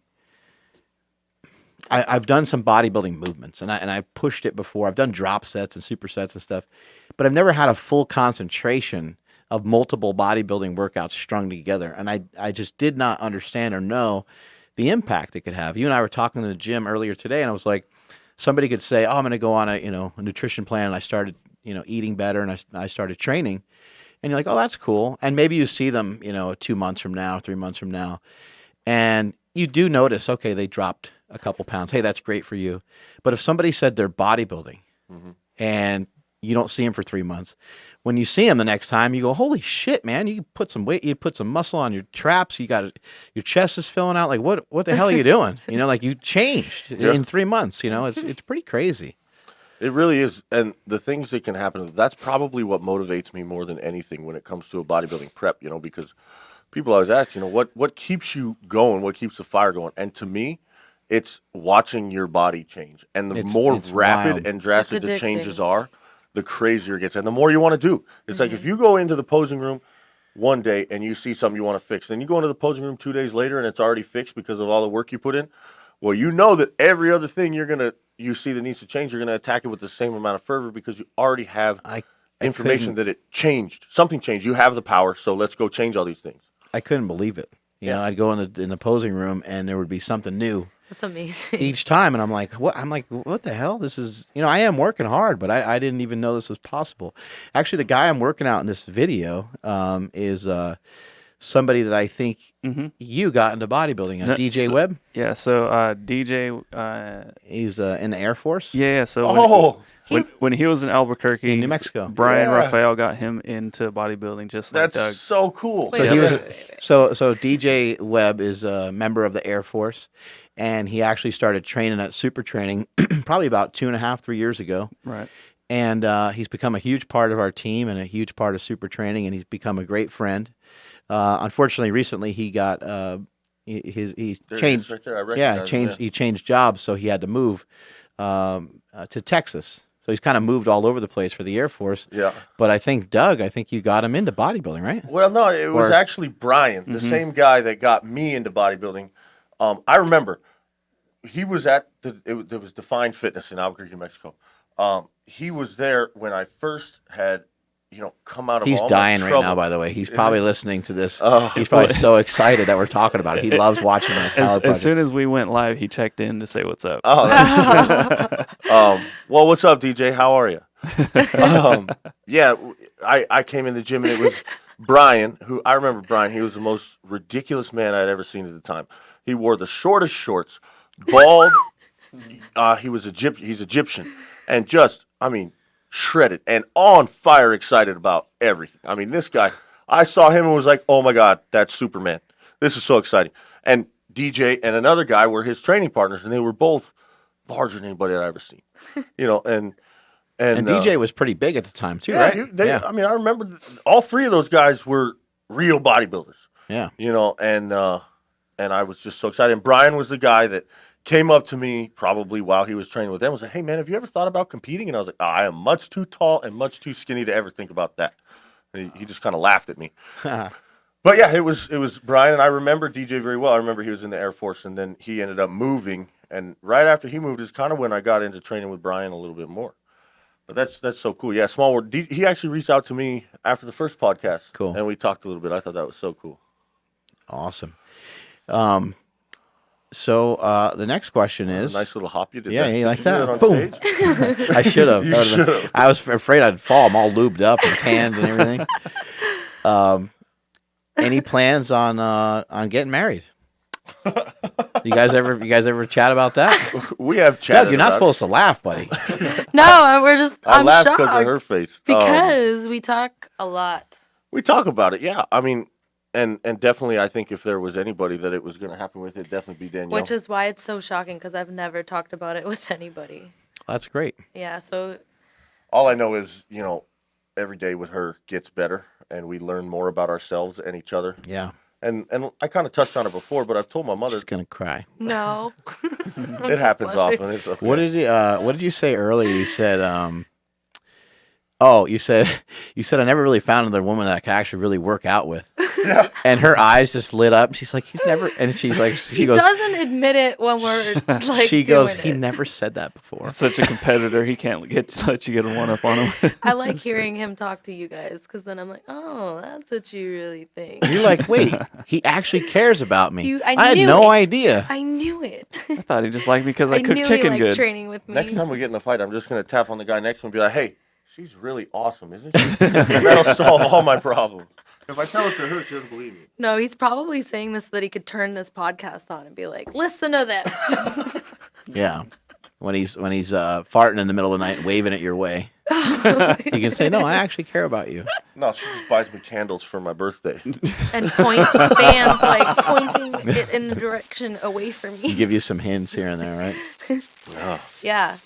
some bodybuilding movements, and I've pushed it before. I've done drop sets and supersets and stuff, but I've never had a full concentration of multiple bodybuilding workouts strung together. And I just did not understand or know the impact it could have. You and I were talking in the gym earlier today, and I was like, somebody could say, "Oh, I'm going to go on a nutrition plan," and I started eating better, and I started training, and you're like, "Oh, that's cool." And maybe you see them 2 months from now, 3 months from now, and you do notice, okay, they dropped a couple pounds. Hey, that's great for you. But if somebody said they're bodybuilding and you don't see them for 3 months, when you see them the next time, you go, holy shit, man, you put some weight, you put some muscle on your traps, your chest is filling out. Like, what the hell are you doing? Like you changed in 3 months. It's pretty crazy. It really is. And the things that can happen, that's probably what motivates me more than anything when it comes to a bodybuilding prep, because people always ask, what keeps you going? What keeps the fire going? And to me, it's watching your body change. And the more rapid wild. and drastic the changes are, the crazier it gets. And the more you want to do. It's like if you go into the posing room one day and you see something you want to fix, then you go into the posing room 2 days later and it's already fixed because of all the work you put in. Well, you know that every other thing you see that needs to change, you're going to attack it with the same amount of fervor because you already have information that it changed. Something changed. You have the power, so let's go change all these things. I couldn't believe it. I'd go in the posing room and there would be something new. That's amazing. Each time, and I'm like, what the hell? This is, I am working hard, but I didn't even know this was possible. Actually, the guy I'm working out in this video is somebody that I think you got into bodybuilding, DJ Webb. Yeah, so DJ, he's in the Air Force. yeah. So when he was in Albuquerque, in New Mexico, Brian Raphael got him into bodybuilding, just like Doug. That's so cool. So he was so DJ Webb is a member of the Air Force, and he actually started training at Super Training probably about 2.5-3 years ago. Right. And he's become a huge part of our team and a huge part of Super Training, and he's become a great friend. Unfortunately, recently he got he changed. Right there. He changed jobs, so he had to move to Texas. So he's kind of moved all over the place for the Air Force. Yeah. But I think you got him into bodybuilding, right? Well, no, it was actually Brian, the same guy that got me into bodybuilding. I remember he was at there was Defined Fitness in Albuquerque, New Mexico. He was there when I first had, come out of He's all dying my right trouble. now, by the way. He's probably listening to this. He's probably so excited that we're talking about it. He loves watching our power As soon as we went live, he checked in to say what's up. Oh, that's well, what's up, DJ? How are you? I came in the gym and it was Brian, who I remember Brian. He was the most ridiculous man I'd ever seen at the time. He wore the shortest shorts, bald. He's Egyptian, and just, shredded and on fire, excited about everything. This guy, I saw him and was like, oh my God, that's Superman. This is so exciting. And DJ and another guy were his training partners, and they were both larger than anybody I'd ever seen. And DJ was pretty big at the time too, yeah, right? I remember all three of those guys were real bodybuilders. Yeah. And I was just so excited. And Brian was the guy that came up to me probably while he was training with them and was like, hey, man, have you ever thought about competing? And I was like, I am much too tall and much too skinny to ever think about that. And he just kind of laughed at me. But yeah, it was Brian, and I remember DJ very well. I remember he was in the Air Force, and then he ended up moving. And right after he moved is kind of when I got into training with Brian a little bit more. But that's so cool. Yeah, small world. He actually reached out to me after the first podcast. Cool. And we talked a little bit. I thought that was so cool. Awesome. So the next question is... A nice little hop you did. Yeah, that. you like Did that? You do Boom. on stage? I should have. You should have. I was afraid I'd fall. I'm all lubed up and tanned and everything. Any plans on getting married? You guys ever chat about that? We have chatted. Doug, you're not supposed to laugh, buddy. No, we're just. I I'm laughed shocked because of her face. because we talk a lot. We talk about it, yeah. And definitely, I think if there was anybody that it was going to happen with, it'd definitely be Danielle. Which is why it's so shocking because I've never talked about it with anybody. That's great. Yeah, so. All I know is, every day with her gets better, and we learn more about ourselves and each other. Yeah. And I kind of touched on it before, but I've told my mother She's gonna cry. No. it happens often. It's okay. What did you say earlier? You said oh, you said I never really found another woman that I could actually really work out with. Yeah. And her eyes just lit up. She's like, he's never, and she's like, He goes, doesn't admit it when we're like she doing goes, he it. never said that before. Such a competitor, he can't let you get a one up on him. I like hearing him talk to you guys because then I'm like, oh, that's what you really think. You're like, wait, he actually cares about me. I I had knew no it. idea. I knew it. I thought he just liked me because I cook knew chicken he good. liked training with me. Next time we get in a fight, I'm just going to tap on the guy next to him and be like, hey, she's really awesome, isn't she? And that'll solve all my problems. If I tell it to her, she doesn't believe me. No, he's probably saying this so that he could turn this podcast on and be like, listen to this. Yeah. When he's farting in the middle of the night and waving it your way, you can say, no, I actually care about you. No, she just buys me candles for my birthday. And points fans like pointing it in the direction away from He me. give you some hints here and there, right? Yeah. Yeah.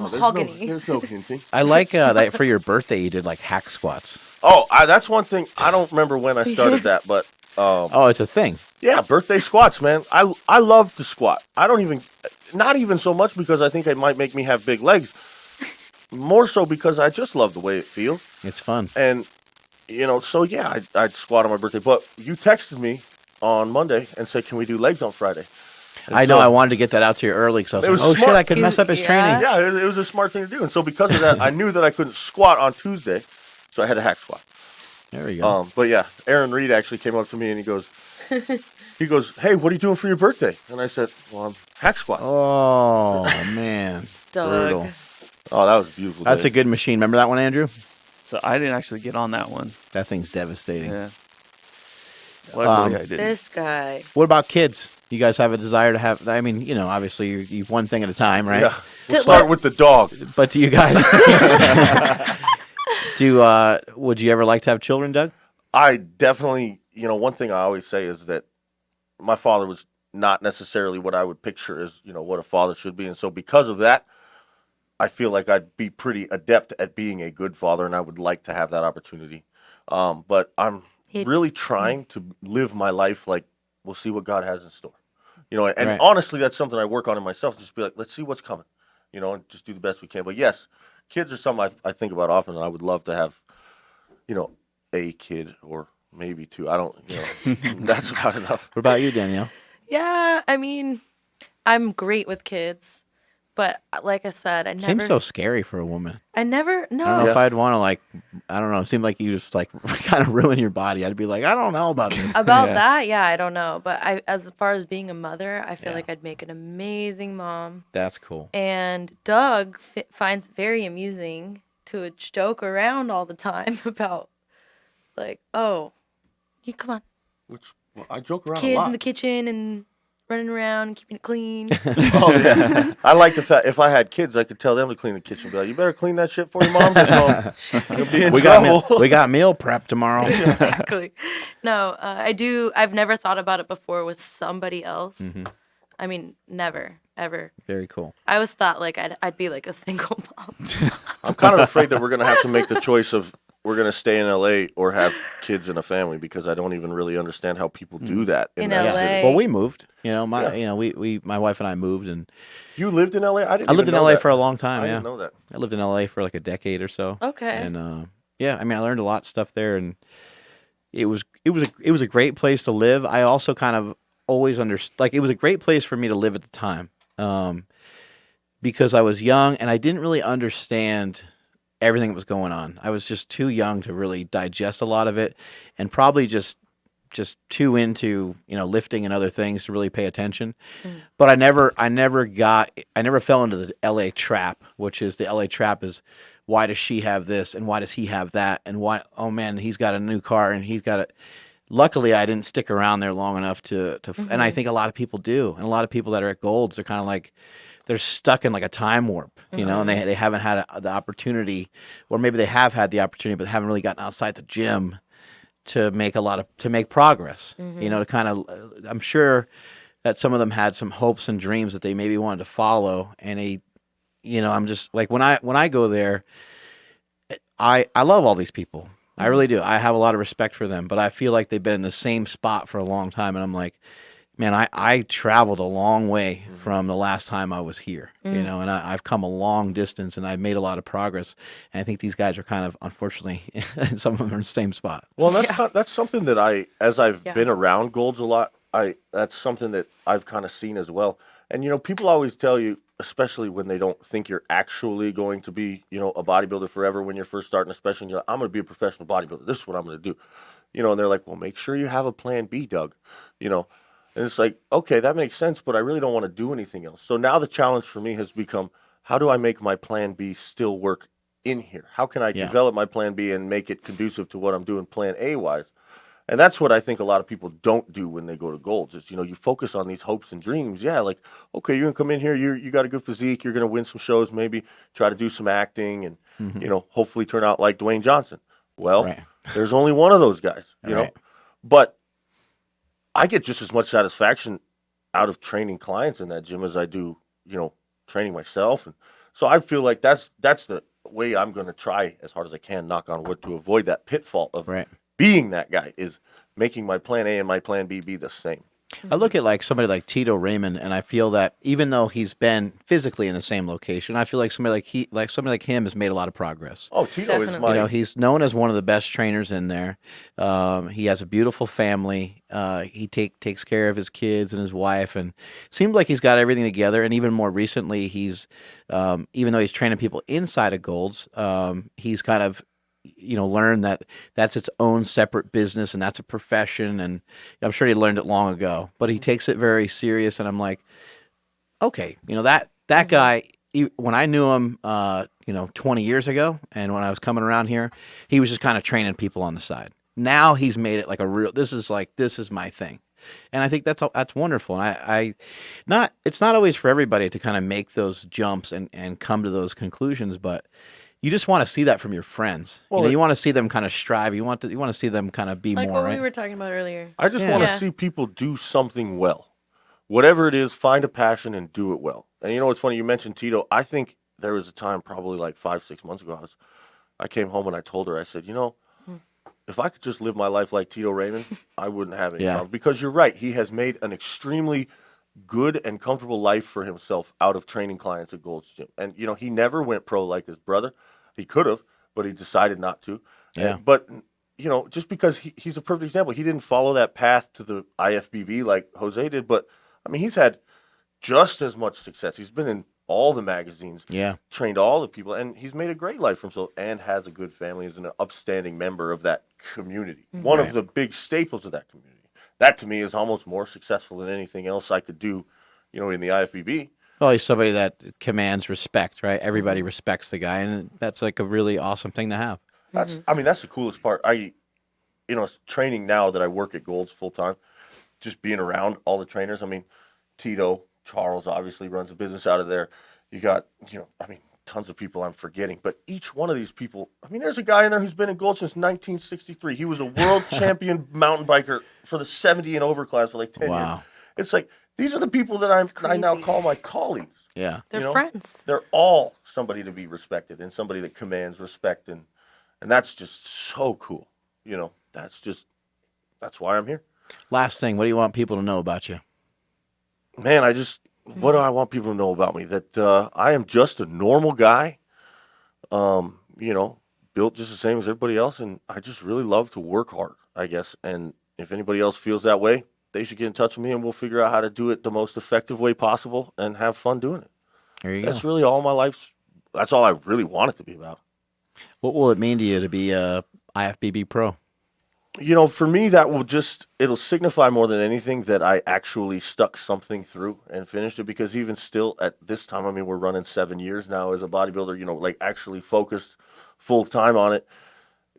Mahogany. There's no hinting. I like that for your birthday you did like hack squats. Oh, that's one thing. I don't remember when I started that, but Oh, it's a thing. yeah, birthday squats, man. I love to squat. I don't even, not even so much because I think it might make me have big legs. More so because I just love the way it feels. It's fun. And, so yeah, I'd squat on my birthday. But you texted me on Monday and said, can we do legs on Friday? And I know. so- I wanted to get that out to you early because I was It like, was oh shit, smart. I could mess up his Yeah. training. Yeah, it was a smart thing to do. And so because of that, I knew that I couldn't squat on Tuesday. So I had a hack squat. There we go. But yeah, Aaron Reed actually came up to me and he goes, hey, what are you doing for your birthday? And I said, well, I'm hack squat. Oh man, Doug. brutal. Oh, that was a beautiful. That's day. a good machine. Remember that one, Andrew? So I didn't actually get on that one. That thing's devastating. Yeah. Luckily, I didn't. This guy. What about kids? You guys have a desire to have? I mean, obviously you've one thing at a time, right? Yeah. We'll start with the dog. But do you guys would you ever like to have children, Doug? I definitely, one thing I always say is that my father was not necessarily what I would picture as, what a father should be. And so because of that, I feel like I'd be pretty adept at being a good father, and I would like to have that opportunity. But I'm really trying to live my life like we'll see what God has in store. And Right. honestly, that's something I work on in myself. Just be like, let's see what's coming, and just do the best we can. But yes, kids are something I think about often, and I would love to have, a kid or maybe two. I don't, that's about enough. What about you, Danielle? Yeah, I mean, I'm great with kids, but like I said, I never. Seems so scary for a woman. I never. No. I don't know Yeah. if I'd want to I don't know. It seemed like you just kind of ruin your body. I'd be like, I don't know about this. About Yeah. that, yeah, I don't know. But as far as being a mother, I feel Yeah. like I'd make an amazing mom. That's cool. And Doug finds it very amusing to joke around all the time about, like, oh, you come on, I joke around a kids lot. in the kitchen and running around and keeping it clean. Oh yeah, I like the fact if I had kids, I could tell them to clean the kitchen. Be like, you better clean that shit for your mom. You'll be in We trouble. got meal prep tomorrow. Exactly. No, I do. I've never thought about it before with somebody else. Mm-hmm. I mean, never, ever. Very cool. I always thought like I'd be like a single mom. I'm kind of afraid that we're gonna have to make the choice of we're gonna stay in LA or have kids in a family because I don't even really understand how people do that In that LA. city. Well, we moved. My wife and I moved, and You lived in LA? I I lived in LA for a long time. I Yeah, didn't know that. I lived in LA for like a decade or so. Okay. And yeah, I mean, I learned a lot of stuff there, and it was a great place to live. I also kind of always understood, it was a great place for me to live at the time, because I was young and I didn't really understand everything that was going on. I was just too young to really digest a lot of it, and probably just too into lifting and other things to really pay attention. But I never fell into the LA trap, which is the LA trap is, why does she have this and why does he have that, and why, oh man, he's got a new car and he's got it. Luckily, I didn't stick around there long enough to and I think a lot of people do, and a lot of people that are at Golds are kind of like, they're stuck in like a time warp, and they haven't had the opportunity, or maybe they have had the opportunity, but haven't really gotten outside the gym to make progress. To kind of, I'm sure that some of them had some hopes and dreams that they maybe wanted to follow, and I'm just like, when I go there, I love all these people. I really do. I have a lot of respect for them, but I feel like they've been in the same spot for a long time. And I'm like, man, I traveled a long way from the last time I was here, you know, and I've come a long distance and I've made a lot of progress. And I think these guys are kind of, unfortunately, some of them are in the same spot. Well, that's something that as I've Yeah. been around Golds a lot, that's something that I've kind of seen as well. And, you know, people always tell you, especially when they don't think you're actually going to be, you know, a bodybuilder forever when you're first starting, especially when you're like, I'm going to be a professional bodybuilder. This is what I'm going to do. You know, and they're like, well, make sure you have a plan B, Doug, you know. And it's like, okay, that makes sense, but I really don't want to do anything else. So now the challenge for me has become, how do I make my plan B still work in here? How can I develop my plan B and make it conducive to what I'm doing plan A wise? And that's what I think a lot of people don't do when they go to Golds. Is, you know, you focus on these hopes and dreams. Yeah, like, okay, you're going to come in here, you got a good physique, you're going to win some shows, maybe try to do some acting and, you know, hopefully turn out like Dwayne Johnson. Well, there's only one of those guys, you know. But I get just as much satisfaction out of training clients in that gym as I do, you know, training myself. And so I feel like that's the way I'm going to try as hard as I can, knock on wood, to avoid that pitfall of being that guy, is making my plan A and my plan B be the same. I look at like somebody like Tito Raymond, and I feel that even though he's been physically in the same location, I feel like somebody like him has made a lot of progress. Oh, Tito is my... You know, he's known as one of the best trainers in there. He has a beautiful family. He takes care of his kids and his wife, and seems like he's got everything together. And even more recently, he's even though he's training people inside of Golds, he's kind of, you know, learned that that's its own separate business and that's a profession. And I'm sure he learned it long ago, but he takes it very serious. And I'm like, okay, you know, that guy, when I knew him, you know, 20 years ago, and when I was coming around here, he was just kind of training people on the side. Now he's made it like a real, this is my thing. And I think that's wonderful. And it's not always for everybody to kind of make those jumps and come to those conclusions, but you just want to see that from your friends. Well, you know, you want to see them kind of strive. You want to see them kind of be like more, what right? we were talking about earlier. I just want to see people do something well. Whatever it is, find a passion and do it well. And you know what's funny? You mentioned Tito. I think there was a time probably like 5-6 months ago, I came home and I told her, I said, you know, if I could just live my life like Tito Raymond, I wouldn't have any problem. Because you're right. He has made an extremely good and comfortable life for himself out of training clients at Gold's Gym. And, you know, he never went pro like his brother. He could have, but he decided not to. Yeah. But, you know, just because he's a perfect example. He didn't follow that path to the IFBB like Jose did. But, I mean, he's had just as much success. He's been in all the magazines, trained all the people, and he's made a great life for himself and has a good family, is an upstanding member of that community. One of the big staples of that community. That, to me, is almost more successful than anything else I could do, you know, in the IFBB. Well, he's somebody that commands respect, right? Everybody respects the guy, and that's like a really awesome thing to have. I mean, that's the coolest part. You know, training now that I work at Gold's full time, just being around all the trainers. I mean, Tito, Charles obviously runs a business out of there. You got, you know, I mean, tons of people I'm forgetting, but each one of these people, I mean, there's a guy in there who's been in Gold since 1963. He was a world champion mountain biker for the 70 and over class for like 10 years. It's like, these are the people that I now call my colleagues. Yeah. They're friends. They're all somebody to be respected and somebody that commands respect. And that's just so cool. You know, that's why I'm here. Last thing, what do you want people to know about you? Man, what do I want people to know about me? That I am just a normal guy, you know, built just the same as everybody else. And I just really love to work hard, I guess. And if anybody else feels that way, they should get in touch with me and we'll figure out how to do it the most effective way possible and have fun doing it. There you go. That's really all my life. That's all I really want it to be about. What will it mean to you to be a IFBB pro? You know, for me, it'll signify more than anything that I actually stuck something through and finished it, because even still at this time, I mean, we're running 7 years now as a bodybuilder, you know, like actually focused full time on it.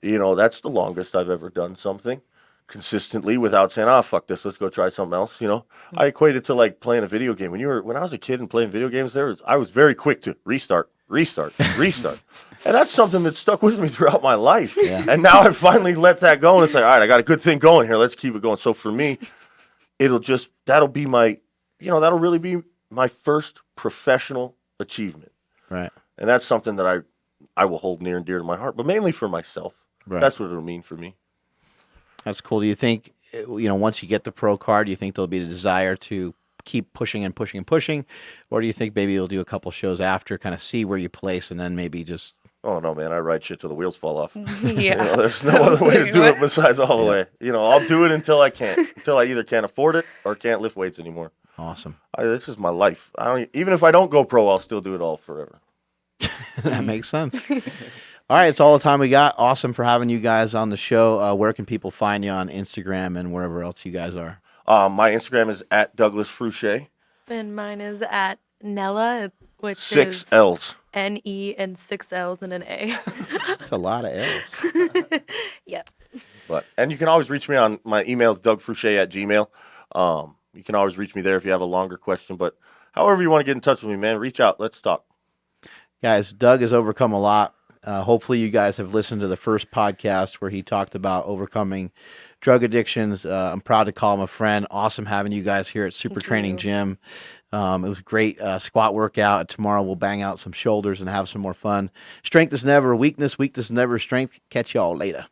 You know, that's the longest I've ever done something consistently without saying, fuck this, let's go try something else. You know, I equate it to like playing a video game. When I was a kid and playing video games, I was very quick to restart. And that's something that stuck with me throughout my life. Yeah. And now I finally let that go and it's like, all right, I got a good thing going here. Let's keep it going. So for me, that'll be that'll really be my first professional achievement. Right. And that's something that I will hold near and dear to my heart, but mainly for myself. Right. That's what it'll mean for me. That's cool. Do you think, once you get the pro card, do you think there'll be a desire to keep pushing and pushing and pushing? Or do you think maybe you'll do a couple shows after, kind of see where you place, and then maybe just... Oh, no, man. I ride shit till the wheels fall off. Yeah. There's no other way to do it besides all the way. I'll do it until I can't. Until I either can't afford it or can't lift weights anymore. Awesome. This is my life. Even if I don't go pro, I'll still do it all forever. That makes sense. All right, it's all the time we got. Awesome for having you guys on the show. Where can people find you on Instagram and wherever else you guys are? My Instagram is at Douglas Fruchey. And mine is at Nella, which 6 is L's. N-E and 6 L's and an A. That's a lot of L's. Yep. And you can always reach me on my email is dougfruchey@gmail.com. You can always reach me there if you have a longer question. But however you want to get in touch with me, man, reach out. Let's talk. Guys, Doug has overcome a lot. Hopefully you guys have listened to the first podcast where he talked about overcoming drug addictions. I'm proud to call him a friend. Awesome having you guys here at Super Training Gym. It was a great squat workout. Tomorrow we'll bang out some shoulders and have some more fun. Strength is never weakness. Weakness is never strength. Catch y'all later.